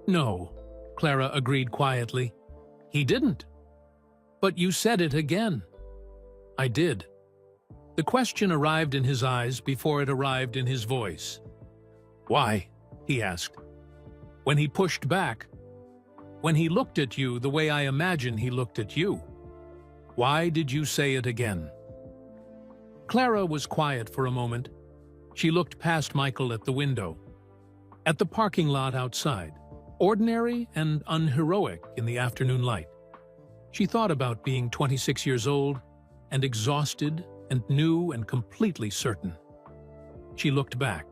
"No," Clara agreed quietly. "He didn't." "But you said it again." "I did." The question arrived in his eyes before it arrived in his voice. "Why?" he asked. "When he pushed back, when he looked at you the way I imagine he looked at you, why did you say it again?" Clara was quiet for a moment. She looked past Michael at the window, at the parking lot outside, ordinary and unheroic in the afternoon light. She thought about being 26 years old and exhausted and new and completely certain. She looked back.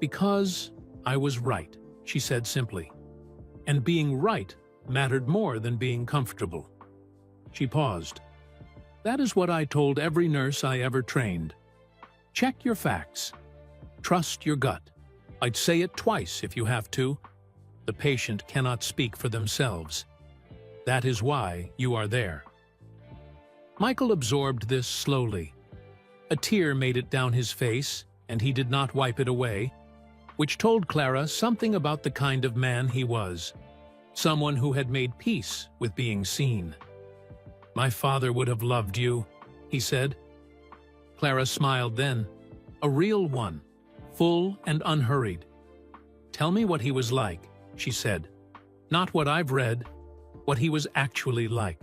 "Because I was right," she said simply. And being right mattered more than being comfortable. She paused. "That is what I told every nurse I ever trained. Check your facts. Trust your gut. I'd say it twice if you have to. The patient cannot speak for themselves. That is why you are there." Michael absorbed this slowly. A tear made it down his face, and he did not wipe it away, which told Clara something about the kind of man he was. Someone who had made peace with being seen. "My father would have loved you," he said. Clara smiled then, a real one, full and unhurried. "Tell me what he was like," she said. "Not what I've read, what he was actually like."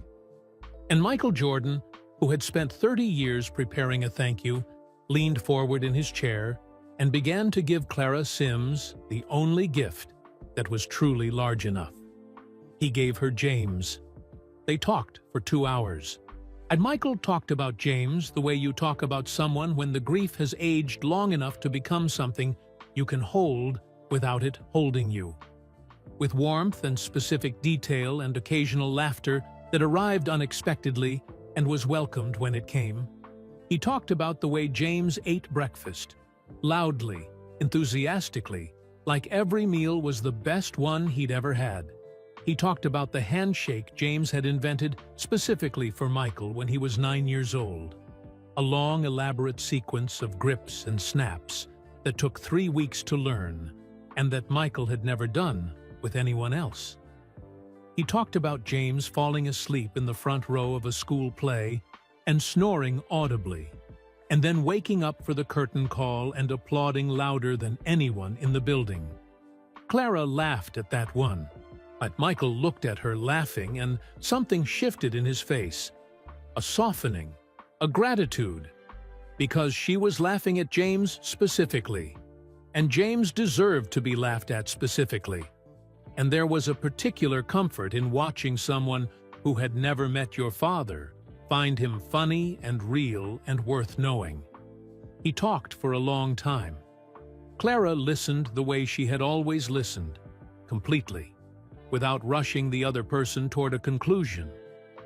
And Michael Jordan, who had spent 30 years preparing a thank you, leaned forward in his chair and began to give Clara Sims the only gift that was truly large enough. He gave her James. They talked for 2 hours. And Michael talked about James the way you talk about someone when the grief has aged long enough to become something you can hold without it holding you. With warmth and specific detail and occasional laughter that arrived unexpectedly and was welcomed when it came. He talked about the way James ate breakfast, loudly, enthusiastically, like every meal was the best one he'd ever had. He talked about the handshake James had invented specifically for Michael when he was 9 years old. A long, elaborate sequence of grips and snaps that took 3 weeks to learn, and that Michael had never done with anyone else. He talked about James falling asleep in the front row of a school play and snoring audibly, and then waking up for the curtain call and applauding louder than anyone in the building. Clara laughed at that one, but Michael looked at her laughing and something shifted in his face. A softening, a gratitude, because she was laughing at James specifically, and James deserved to be laughed at specifically. And there was a particular comfort in watching someone who had never met your father find him funny and real and worth knowing. He talked for a long time. Clara listened the way she had always listened, completely, without rushing the other person toward a conclusion,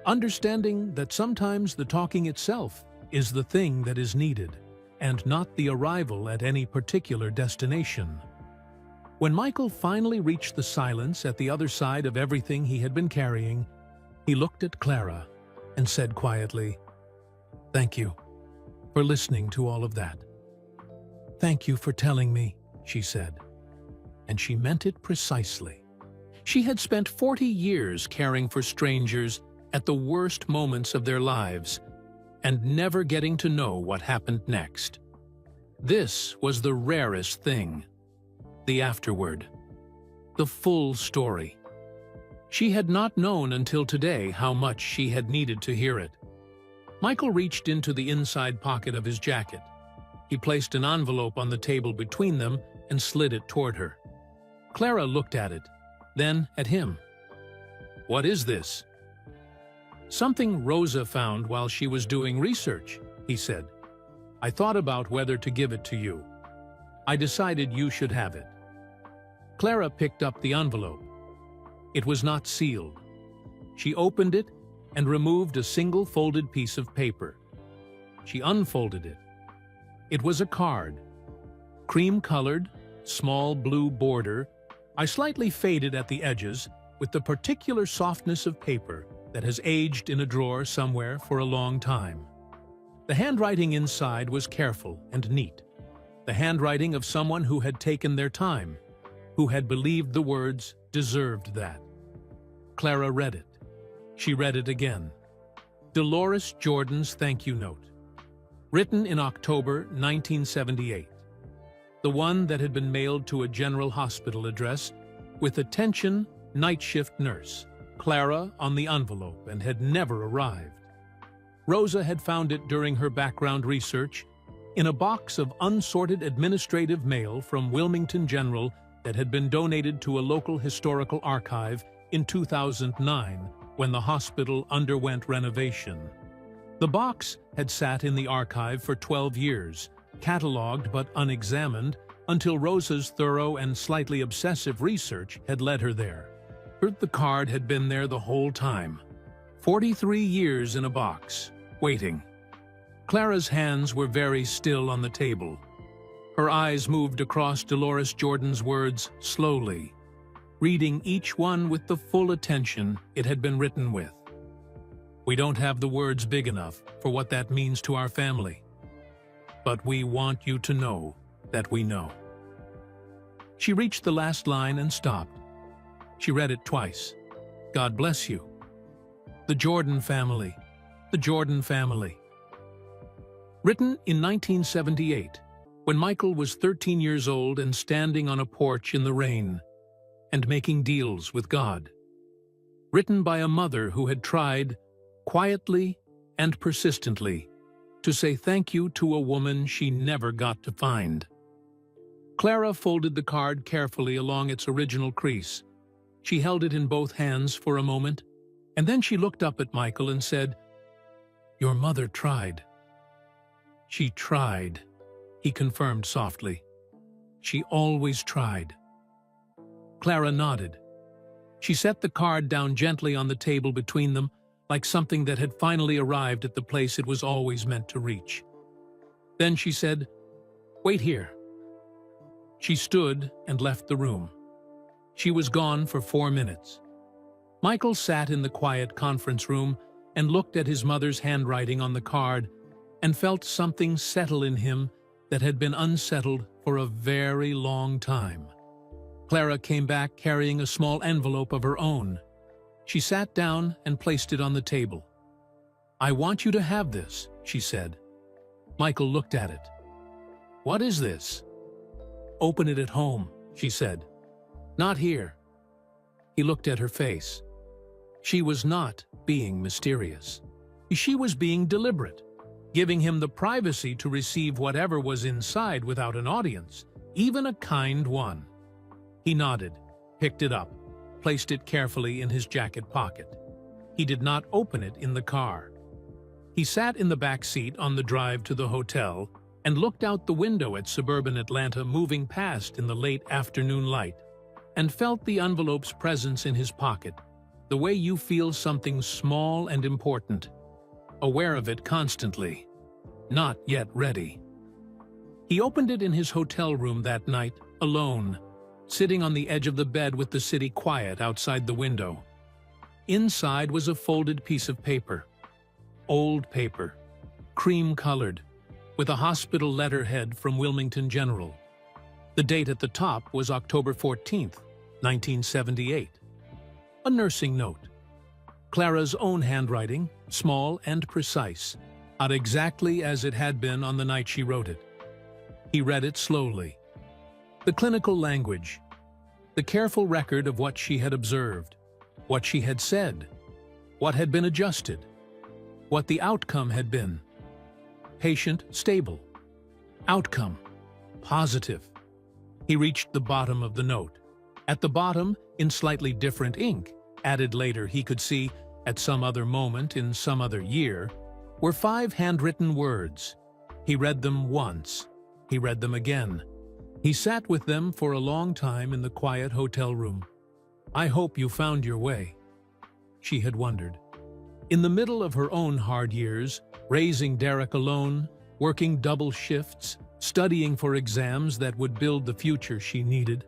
understanding that sometimes the talking itself is the thing that is needed, and not the arrival at any particular destination. When Michael finally reached the silence at the other side of everything he had been carrying, he looked at Clara and said quietly, "Thank you for listening to all of that. Thank you for telling me," she said. And she meant it precisely. She had spent 40 years caring for strangers at the worst moments of their lives and never getting to know what happened next. This was the rarest thing. The afterward. The full story. She had not known until today how much she had needed to hear it. Michael reached into the inside pocket of his jacket. He placed an envelope on the table between them and slid it toward her. Clara looked at it, then at him. "What is this?" "Something Rosa found while she was doing research," he said. "I thought about whether to give it to you. I decided you should have it." Clara picked up the envelope. It was not sealed. She opened it and removed a single folded piece of paper. She unfolded it. It was a card. Cream-colored, small blue border, slightly faded at the edges, with the particular softness of paper that has aged in a drawer somewhere for a long time. The handwriting inside was careful and neat. The handwriting of someone who had taken their time, who had believed the words deserved that. Clara read it. She read it again. Dolores Jordan's thank you note. Written in October 1978. The one that had been mailed to a general hospital address with "Attention, night shift nurse, Clara" on the envelope and had never arrived. Rosa had found it during her background research in a box of unsorted administrative mail from Wilmington General that had been donated to a local historical archive in 2009 when the hospital underwent renovation. The box had sat in the archive for 12 years, catalogued but unexamined, until Rosa's thorough and slightly obsessive research had led her there. The card had been there the whole time. 43 years in a box, waiting. Clara's hands were very still on the table. Her eyes moved across Dolores Jordan's words slowly, reading each one with the full attention it had been written with. "We don't have the words big enough for what that means to our family, but we want you to know that we know." She reached the last line and stopped. She read it twice. "God bless you. The Jordan family. The Jordan family." Written in 1978, when Michael was 13 years old and standing on a porch in the rain and making deals with God. Written by a mother who had tried, quietly and persistently, to say thank you to a woman she never got to find. Clara folded the card carefully along its original crease. She held it in both hands for a moment, and then she looked up at Michael and said, "Your mother tried." "She tried," he confirmed softly. "She always tried." Clara nodded. She set the card down gently on the table between them, like something that had finally arrived at the place it was always meant to reach. Then she said, "Wait here." She stood and left the room. She was gone for 4 minutes. Michael sat in the quiet conference room and looked at his mother's handwriting on the card and felt something settle in him that had been unsettled for a very long time. Clara came back carrying a small envelope of her own. She sat down and placed it on the table. "I want you to have this," she said. Michael looked at it. "What is this?" "Open it at home," she said. "Not here." He looked at her face. She was not being mysterious. She was being deliberate, giving him the privacy to receive whatever was inside without an audience, even a kind one. He nodded, picked it up, placed it carefully in his jacket pocket. He did not open it in the car. He sat in the back seat on the drive to the hotel and looked out the window at suburban Atlanta moving past in the late afternoon light, and felt the envelope's presence in his pocket, the way you feel something small and important, aware of it constantly, not yet ready. He opened it in his hotel room that night, alone, sitting on the edge of the bed with the city quiet outside the window. Inside was a folded piece of paper, old paper, cream-colored, with a hospital letterhead from Wilmington General. The date at the top was October 14th, 1978. A nursing note. Clara's own handwriting, small and precise, not exactly as it had been on the night she wrote it. He read it slowly. The clinical language, the careful record of what she had observed, what she had said, what had been adjusted, what the outcome had been. Patient stable. Outcome positive. He reached the bottom of the note. At the bottom, in slightly different ink, added later he could see, at some other moment in some other year, were 5 handwritten words. He read them once. He read them again. He sat with them for a long time in the quiet hotel room. "I hope you found your way," she had wondered. In the middle of her own hard years, raising Derek alone, working double shifts, studying for exams that would build the future she needed,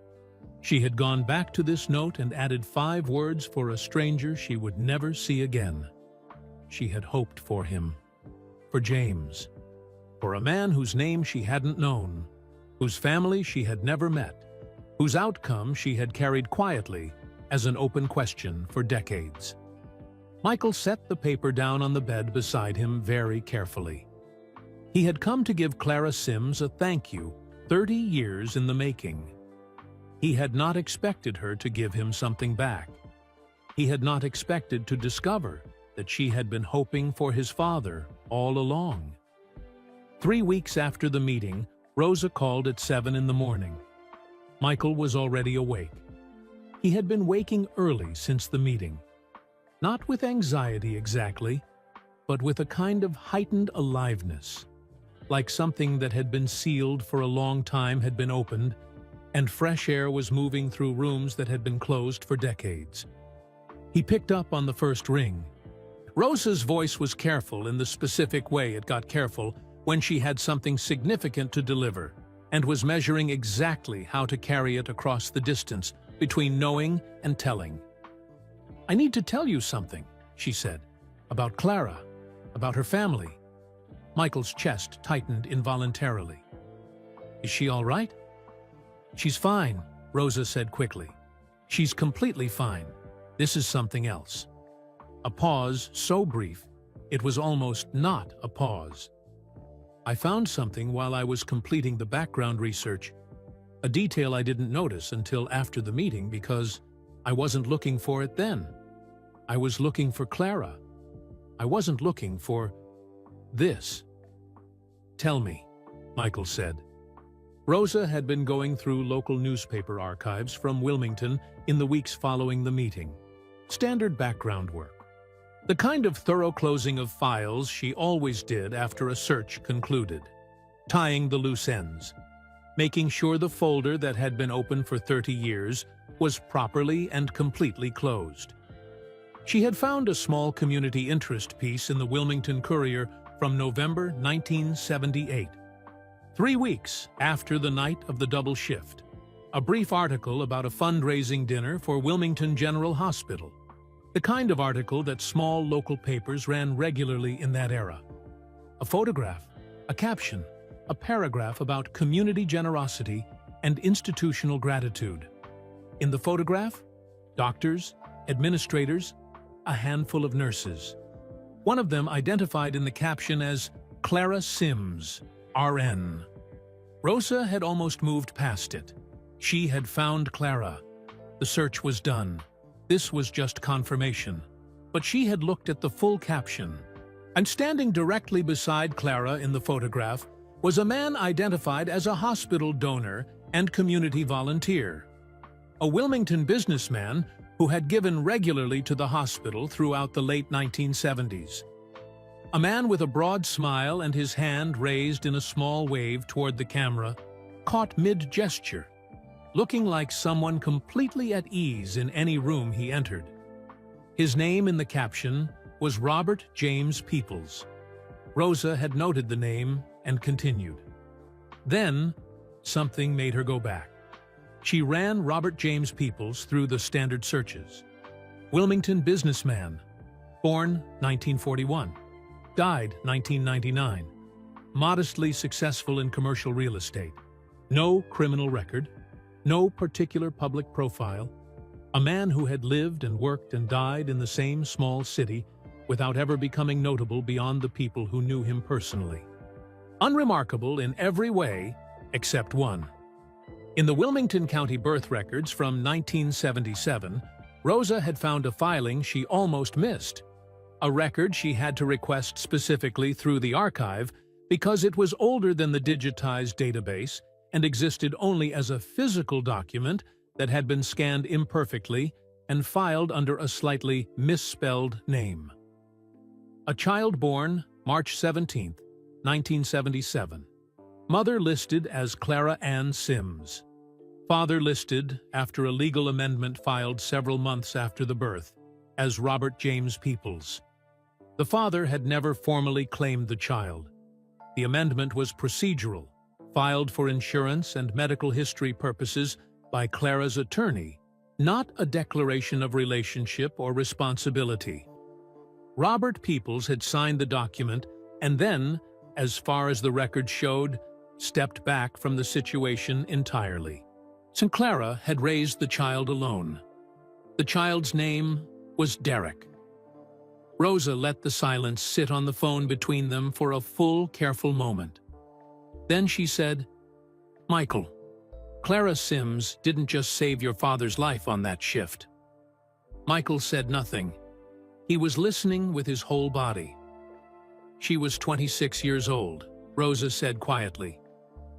she had gone back to this note and added 5 words for a stranger she would never see again. She had hoped for him, for James, for a man whose name she hadn't known, whose family she had never met, whose outcome she had carried quietly as an open question for decades. Michael set the paper down on the bed beside him very carefully. He had come to give Clara Sims a thank you, 30 years in the making. He had not expected her to give him something back. He had not expected to discover that she had been hoping for his father all along. 3 weeks after the meeting, Rosa called at 7 in the morning. Michael was already awake. He had been waking early since the meeting. Not with anxiety exactly, but with a kind of heightened aliveness, like something that had been sealed for a long time had been opened, and fresh air was moving through rooms that had been closed for decades. He picked up on the first ring. Rosa's voice was careful in the specific way it got careful when she had something significant to deliver, and was measuring exactly how to carry it across the distance between knowing and telling. "I need to tell you something," she said, "about Clara, about her family." Michael's chest tightened involuntarily. "Is she all right?" "She's fine," Rosa said quickly. "She's completely fine. This is something else." A pause so brief, it was almost not a pause. "I found something while I was completing the background research, a detail I didn't notice until after the meeting because I wasn't looking for it then. I was looking for Clara. I wasn't looking for this." "Tell me," Michael said. Rosa had been going through local newspaper archives from Wilmington in the weeks following the meeting. Standard background work. The kind of thorough closing of files she always did after a search concluded. Tying the loose ends. Making sure the folder that had been open for 30 years was properly and completely closed. She had found a small community interest piece in the Wilmington Courier from November 1978. 3 weeks after the night of the double shift. A brief article about a fundraising dinner for Wilmington General Hospital. The kind of article that small local papers ran regularly in that era. A photograph, a caption, a paragraph about community generosity and institutional gratitude. In the photograph, doctors, administrators, a handful of nurses. One of them identified in the caption as Clara Sims, RN. Rosa had almost moved past it. She had found Clara. The search was done. This was just confirmation. But she had looked at the full caption. And standing directly beside Clara in the photograph was a man identified as a hospital donor and community volunteer. A Wilmington businessman who had given regularly to the hospital throughout the late 1970s. A man with a broad smile and his hand raised in a small wave toward the camera, caught mid-gesture, looking like someone completely at ease in any room he entered. His name in the caption was Robert James Peoples. Rosa had noted the name and continued. Then, something made her go back. She ran Robert James Peoples through the standard searches. Wilmington businessman, born 1941, died 1999, modestly successful in commercial real estate, no criminal record, no particular public profile, a man who had lived and worked and died in the same small city without ever becoming notable beyond the people who knew him personally. Unremarkable in every way except one. In the Wilmington County birth records from 1977, Rosa had found a filing she almost missed, a record she had to request specifically through the archive because it was older than the digitized database and existed only as a physical document that had been scanned imperfectly and filed under a slightly misspelled name. A child born March 17, 1977. Mother listed as Clara Ann Sims. Father listed, after a legal amendment filed several months after the birth, as Robert James Peoples. The father had never formally claimed the child. The amendment was procedural, filed for insurance and medical history purposes by Clara's attorney, not a declaration of relationship or responsibility. Robert Peoples had signed the document and then, as far as the record showed, stepped back from the situation entirely. St. Clara had raised the child alone. The child's name was Derek. Rosa let the silence sit on the phone between them for a full, careful moment. Then she said, "Michael, Clara Sims didn't just save your father's life on that shift." Michael said nothing. He was listening with his whole body. "She was 26 years old," Rosa said quietly.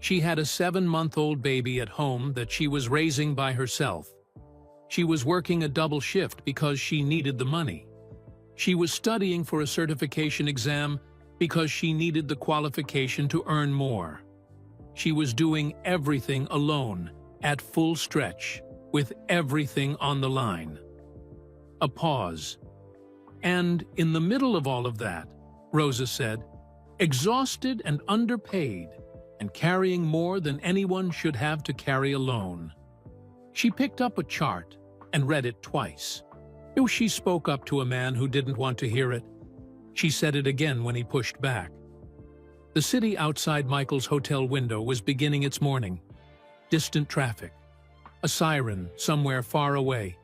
"She had a 7-month-old baby at home that she was raising by herself. She was working a double shift because she needed the money. She was studying for a certification exam because she needed the qualification to earn more. She was doing everything alone, at full stretch, with everything on the line." A pause. "And in the middle of all of that," Rosa said, "exhausted and underpaid, and carrying more than anyone should have to carry alone." She picked up a chart and read it twice. She spoke up to a man who didn't want to hear it. She said it again when he pushed back. The city outside Michael's hotel window was beginning its morning. Distant traffic. A siren somewhere far away.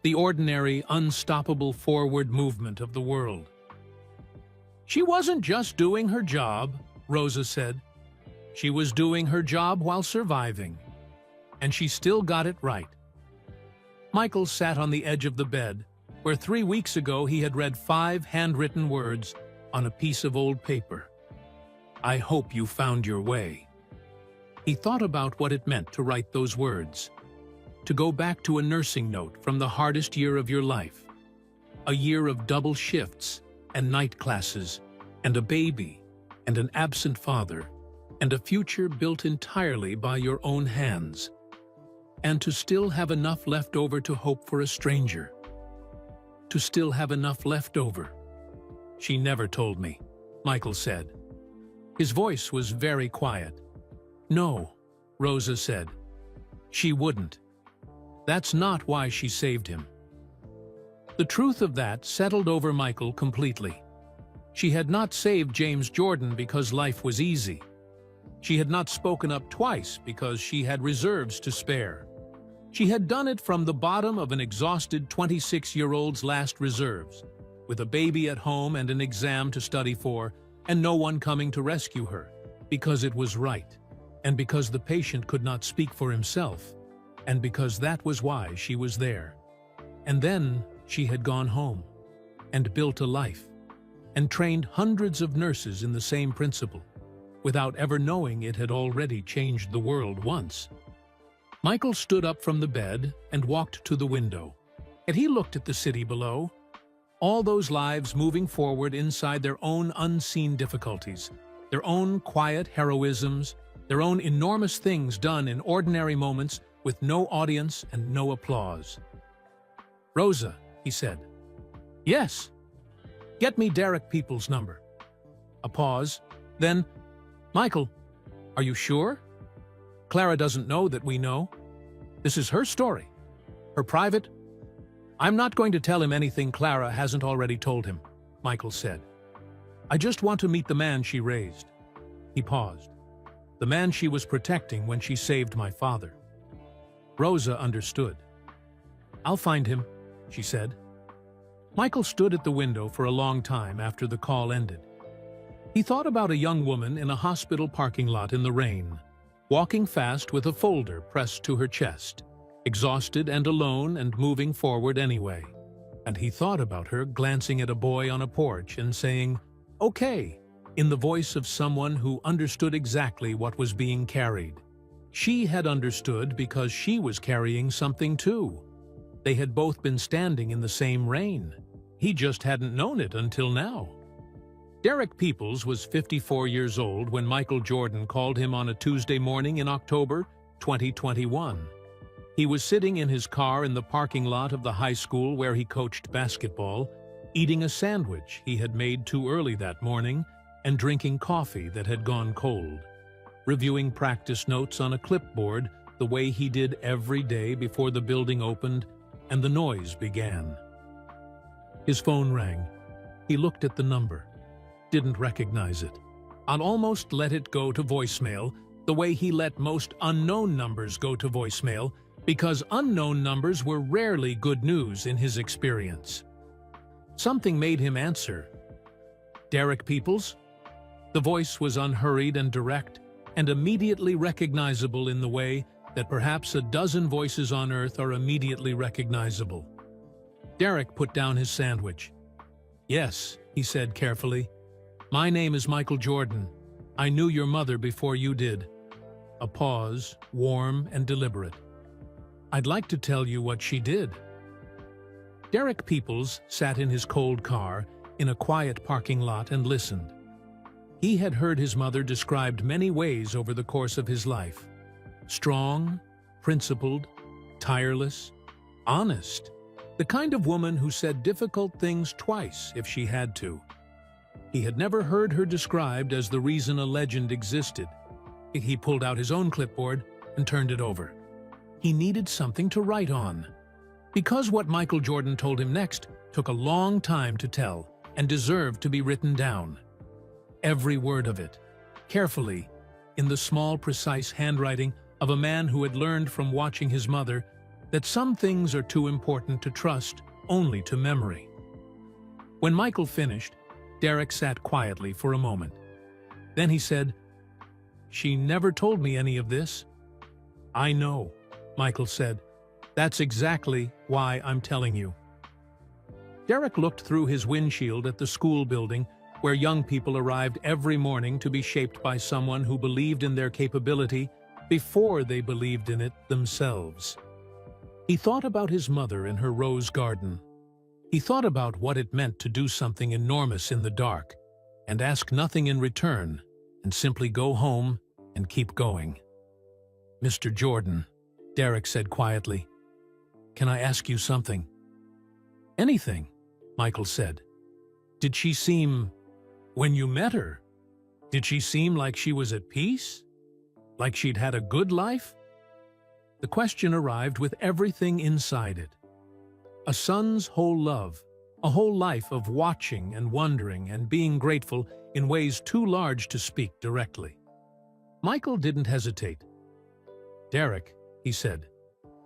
The ordinary, unstoppable forward movement of the world. "She wasn't just doing her job," Rosa said. "She was doing her job while surviving. And she still got it right." Michael sat on the edge of the bed, where 3 weeks ago he had read 5 handwritten words on a piece of old paper. "I hope you found your way." He thought about what it meant to write those words. To go back to a nursing note from the hardest year of your life. A year of double shifts and night classes, and a baby, and an absent father, and a future built entirely by your own hands. And to still have enough left over to hope for a stranger. To still have enough left over. "She never told me," Michael said. His voice was very quiet. "No," Rosa said. "She wouldn't. That's not why she saved him." The truth of that settled over Michael completely. She had not saved James Jordan because life was easy. She had not spoken up twice because she had reserves to spare. She had done it from the bottom of an exhausted 26-year-old's last reserves, with a baby at home and an exam to study for, and no one coming to rescue her, because it was right, and because the patient could not speak for himself, and because that was why she was there. And then she had gone home, and built a life, and trained hundreds of nurses in the same principle, without ever knowing it had already changed the world once. Michael stood up from the bed and walked to the window, and he looked at the city below. All those lives moving forward inside their own unseen difficulties, their own quiet heroisms, their own enormous things done in ordinary moments with no audience and no applause. "Rosa," he said. "Yes." "Get me Derek Peoples' number." A pause. Then, "Michael, are you sure? Clara doesn't know that we know. This is her story. Her private—" "I'm not going to tell him anything Clara hasn't already told him," Michael said. "I just want to meet the man she raised." He paused. "The man she was protecting when she saved my father." Rosa understood. "I'll find him," she said. Michael stood at the window for a long time after the call ended. He thought about a young woman in a hospital parking lot in the rain, walking fast with a folder pressed to her chest, exhausted and alone and moving forward anyway. And he thought about her glancing at a boy on a porch and saying, "Okay," in the voice of someone who understood exactly what was being carried. She had understood because she was carrying something too. They had both been standing in the same rain. He just hadn't known it until now. Derek Peoples was 54 years old when Michael Jordan called him on a Tuesday morning in October 2021. He was sitting in his car in the parking lot of the high school where he coached basketball, eating a sandwich he had made too early that morning and drinking coffee that had gone cold, reviewing practice notes on a clipboard the way he did every day before the building opened and the noise began. His phone rang. He looked at the number. Didn't recognize it. I'd almost let it go to voicemail, the way he let most unknown numbers go to voicemail, because unknown numbers were rarely good news in his experience. Something made him answer. "Derek Peoples?" The voice was unhurried and direct, and immediately recognizable in the way that perhaps a dozen voices on earth are immediately recognizable. Derek put down his sandwich. "Yes," he said carefully. "My name is Michael Jordan. I knew your mother before you did." A pause, warm and deliberate. "I'd like to tell you what she did." Derek Peoples sat in his cold car in a quiet parking lot and listened. He had heard his mother described many ways over the course of his life. Strong, principled, tireless, honest. The kind of woman who said difficult things twice if she had to. He had never heard her described as the reason a legend existed. He pulled out his own clipboard and turned it over. He needed something to write on. Because what Michael Jordan told him next took a long time to tell and deserved to be written down. Every word of it, carefully, in the small, precise handwriting of a man who had learned from watching his mother that some things are too important to trust only to memory. When Michael finished, Derek sat quietly for a moment. Then he said, "She never told me any of this." "I know," Michael said. "That's exactly why I'm telling you." Derek looked through his windshield at the school building where young people arrived every morning to be shaped by someone who believed in their capability before they believed in it themselves. He thought about his mother in her rose garden. He thought about what it meant to do something enormous in the dark and ask nothing in return and simply go home and keep going. "Mr. Jordan," Derek said quietly, "can I ask you something?" "Anything," Michael said. "Did she seem, when you met her, did she seem like she was at peace? Like she'd had a good life?" The question arrived with everything inside it. A son's whole love, a whole life of watching and wondering and being grateful in ways too large to speak directly. Michael didn't hesitate. "Derek," he said,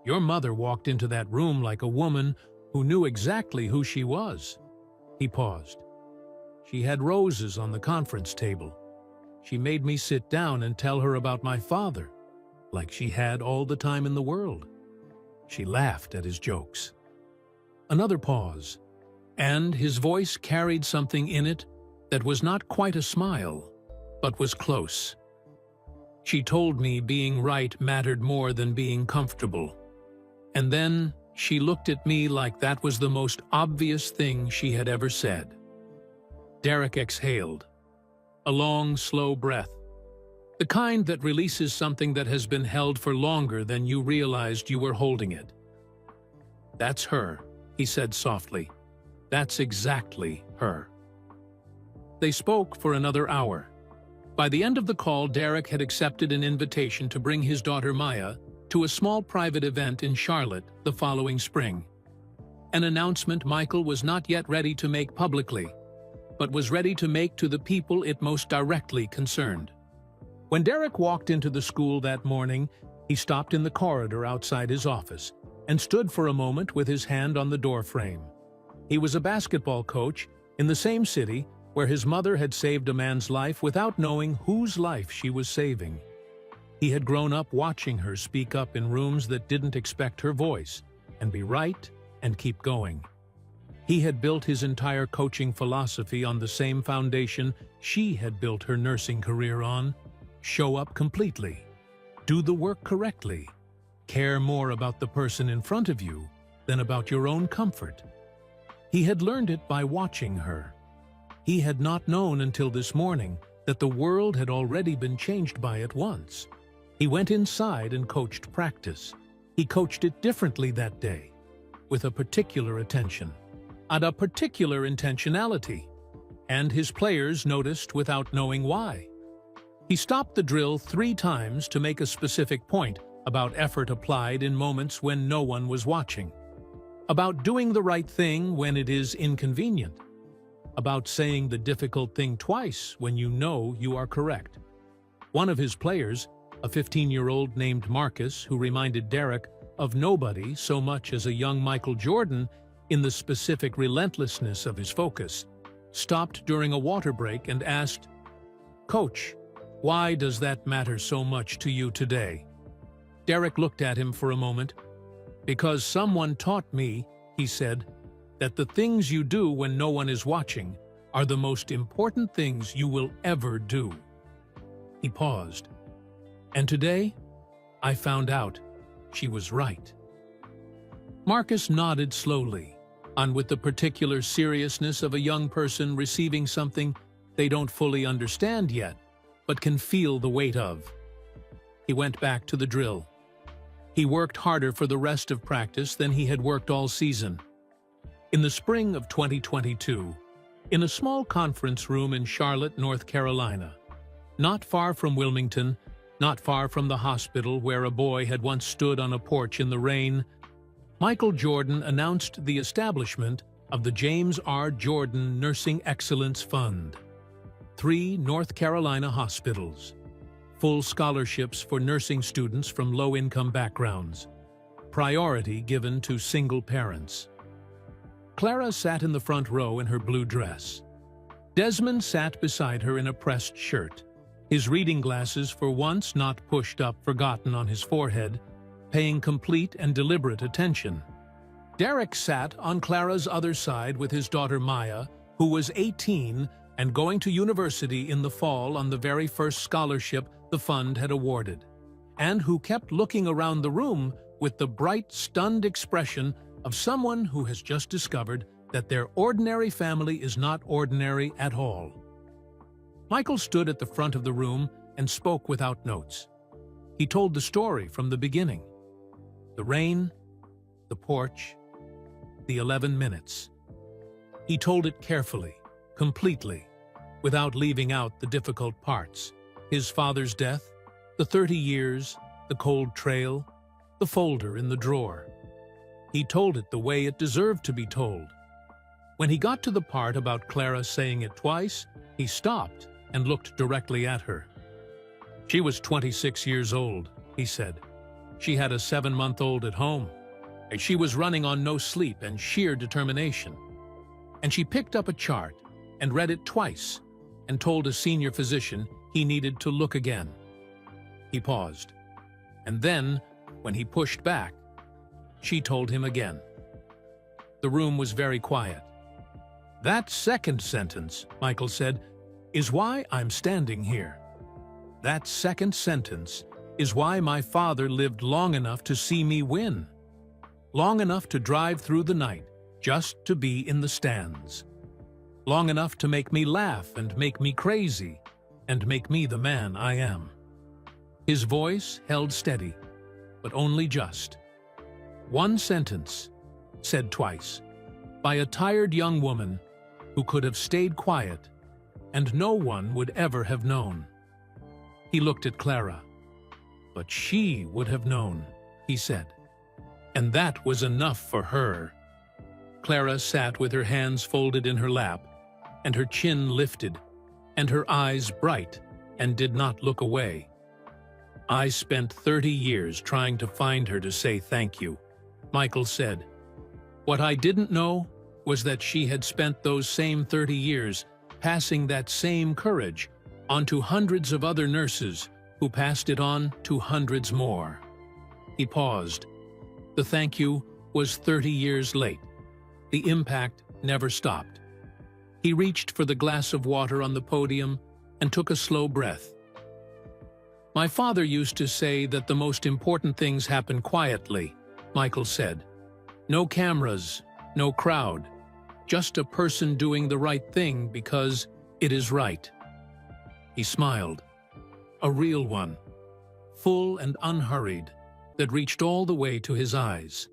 "your mother walked into that room like a woman who knew exactly who she was." He paused. She had roses on the conference table. She made me sit down and tell her about my father, like she had all the time in the world. She laughed at his jokes. Another pause, and his voice carried something in it that was not quite a smile, but was close. She told me being right mattered more than being comfortable. And then she looked at me like that was the most obvious thing she had ever said. Derek exhaled. A long, slow breath. The kind that releases something that has been held for longer than you realized you were holding it. "That's her," he said softly. "That's exactly her." They spoke for another hour. By the end of the call, Derek had accepted an invitation to bring his daughter Maya to a small private event in Charlotte the following spring. An announcement Michael was not yet ready to make publicly, but was ready to make to the people it most directly concerned. When Derek walked into the school that morning, he stopped in the corridor outside his office and stood for a moment with his hand on the doorframe. He was a basketball coach in the same city where his mother had saved a man's life without knowing whose life she was saving. He had grown up watching her speak up in rooms that didn't expect her voice, and be right and keep going. He had built his entire coaching philosophy on the same foundation she had built her nursing career on: show up completely, do the work correctly, care more about the person in front of you than about your own comfort. He had learned it by watching her. He had not known until this morning that the world had already been changed by it once. He went inside and coached practice. He coached it differently that day, with a particular attention, and a particular intentionality, and his players noticed without knowing why. He stopped the drill 3 times to make a specific point about effort applied in moments when no one was watching, about doing the right thing when it is inconvenient, about saying the difficult thing twice when you know you are correct. One of his players, a 15-year-old named Marcus, who reminded Derek of nobody so much as a young Michael Jordan in the specific relentlessness of his focus, stopped during a water break and asked, "Coach, why does that matter so much to you today?" Derek looked at him for a moment. "Because someone taught me," he said, "that the things you do when no one is watching are the most important things you will ever do." He paused. "And today, I found out she was right." Marcus nodded slowly, and with the particular seriousness of a young person receiving something they don't fully understand yet, but can feel the weight of. He went back to the drill. He worked harder for the rest of practice than he had worked all season. In the spring of 2022, in a small conference room in Charlotte, North Carolina, not far from Wilmington, not far from the hospital where a boy had once stood on a porch in the rain, Michael Jordan announced the establishment of the James R. Jordan Nursing Excellence Fund. 3 North Carolina hospitals, full scholarships for nursing students from low-income backgrounds, priority given to single parents. Clara sat in the front row in her blue dress. Desmond sat beside her in a pressed shirt, his reading glasses for once not pushed up forgotten on his forehead, paying complete and deliberate attention. Derek sat on Clara's other side with his daughter Maya, who was 18 and going to university in the fall on the very first scholarship the fund had awarded, and who kept looking around the room with the bright, stunned expression of someone who has just discovered that their ordinary family is not ordinary at all. Michael stood at the front of the room and spoke without notes. He told the story from the beginning. The rain, the porch, the 11 minutes. He told it carefully, completely, without leaving out the difficult parts. His father's death, the 30 years, the cold trail, the folder in the drawer. He told it the way it deserved to be told. When he got to the part about Clara saying it twice, he stopped and looked directly at her. "She was 26 years old," he said. "She had a 7-month-old at home, and she was running on no sleep and sheer determination. And she picked up a chart and read it twice and told a senior physician he needed to look again. He paused, and then, when he pushed back, she told him again. The room was very quiet. "That second sentence," Michael said, "is why I'm standing here. That second sentence is why my father lived long enough to see me win. Long enough to drive through the night just to be in the stands. Long enough to make me laugh and make me crazy and make me the man I am." His voice held steady, but only just. One sentence, said twice, by a tired young woman who could have stayed quiet, and no one would ever have known. He looked at Clara. "But she would have known," he said. And that was enough for her. Clara sat with her hands folded in her lap, and her chin lifted, and her eyes bright, and did not look away. "I spent 30 years trying to find her to say thank you," Michael said. "What I didn't know was that she had spent those same 30 years passing that same courage on to hundreds of other nurses who passed it on to hundreds more." He paused. The thank you was 30 years late. The impact never stopped. He reached for the glass of water on the podium and took a slow breath. "My father used to say that the most important things happen quietly," Michael said. "No cameras, no crowd, just a person doing the right thing because it is right." He smiled. A real one, full and unhurried, that reached all the way to his eyes.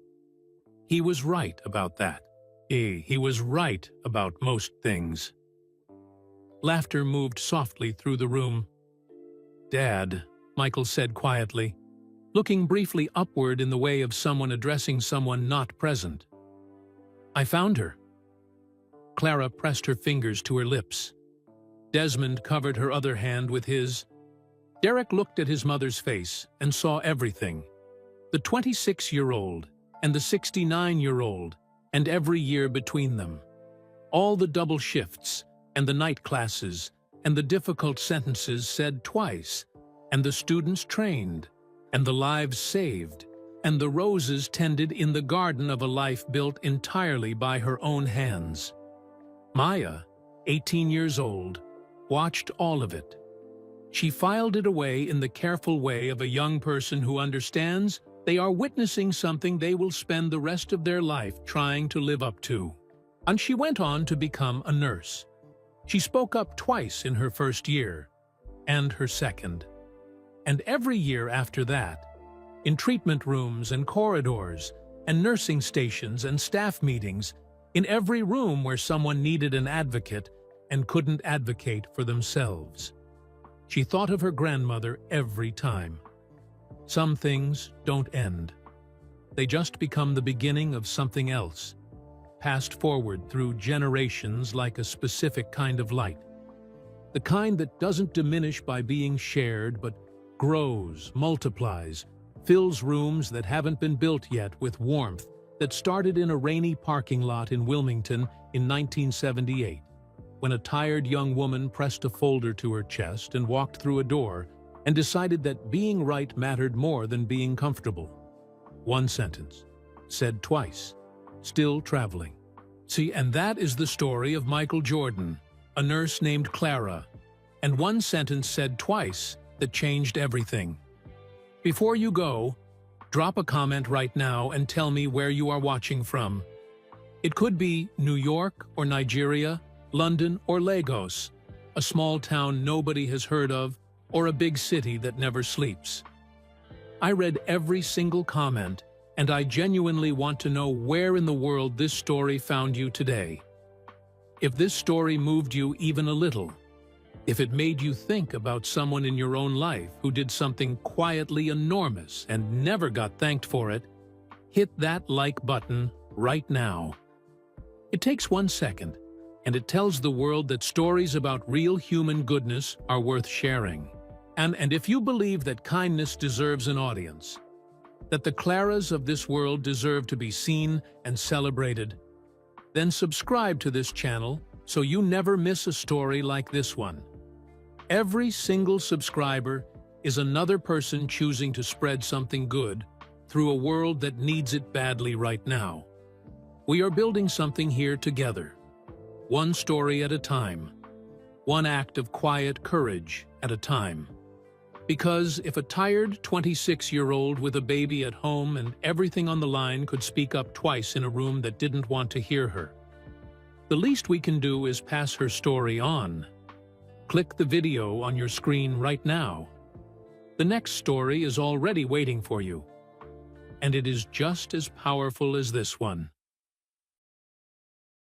He was right about that. He was right about most things. Laughter moved softly through the room. "Dad," Michael said quietly, looking briefly upward in the way of someone addressing someone not present. "I found her." Clara pressed her fingers to her lips. Desmond covered her other hand with his. Derek looked at his mother's face and saw everything. The 26-year-old and the 69-year-old, and every year between them. All the double shifts, and the night classes, and the difficult sentences said twice, and the students trained, and the lives saved, and the roses tended in the garden of a life built entirely by her own hands. Maya, 18 years old, watched all of it. She filed it away in the careful way of a young person who understands they are witnessing something they will spend the rest of their life trying to live up to. And she went on to become a nurse. She spoke up twice in her first year, and her second. And every year after that, in treatment rooms and corridors, and nursing stations and staff meetings, in every room where someone needed an advocate and couldn't advocate for themselves. She thought of her grandmother every time. Some things don't end. They just become the beginning of something else, passed forward through generations like a specific kind of light. The kind that doesn't diminish by being shared, but grows, multiplies, fills rooms that haven't been built yet with warmth that started in a rainy parking lot in Wilmington in 1978, when a tired young woman pressed a folder to her chest and walked through a door and decided that being right mattered more than being comfortable. One sentence, said twice, still traveling. See, and that is the story of Michael Jordan, a nurse named Clara, and one sentence said twice that changed everything. Before you go, drop a comment right now and tell me where you are watching from. It could be New York or Nigeria, London or Lagos, a small town nobody has heard of, or a big city that never sleeps. I read every single comment, and I genuinely want to know where in the world this story found you today. If this story moved you even a little, if it made you think about someone in your own life who did something quietly enormous and never got thanked for it, hit that like button right now. It takes 1 second, and it tells the world that stories about real human goodness are worth sharing. And if you believe that kindness deserves an audience, that the Claras of this world deserve to be seen and celebrated, then subscribe to this channel so you never miss a story like this one. Every single subscriber is another person choosing to spread something good through a world that needs it badly right now. We are building something here together, one story at a time, one act of quiet courage at a time. Because if a tired 26-year-old with a baby at home and everything on the line could speak up twice in a room that didn't want to hear her, the least we can do is pass her story on. Click the video on your screen right now. The next story is already waiting for you, and it is just as powerful as this one.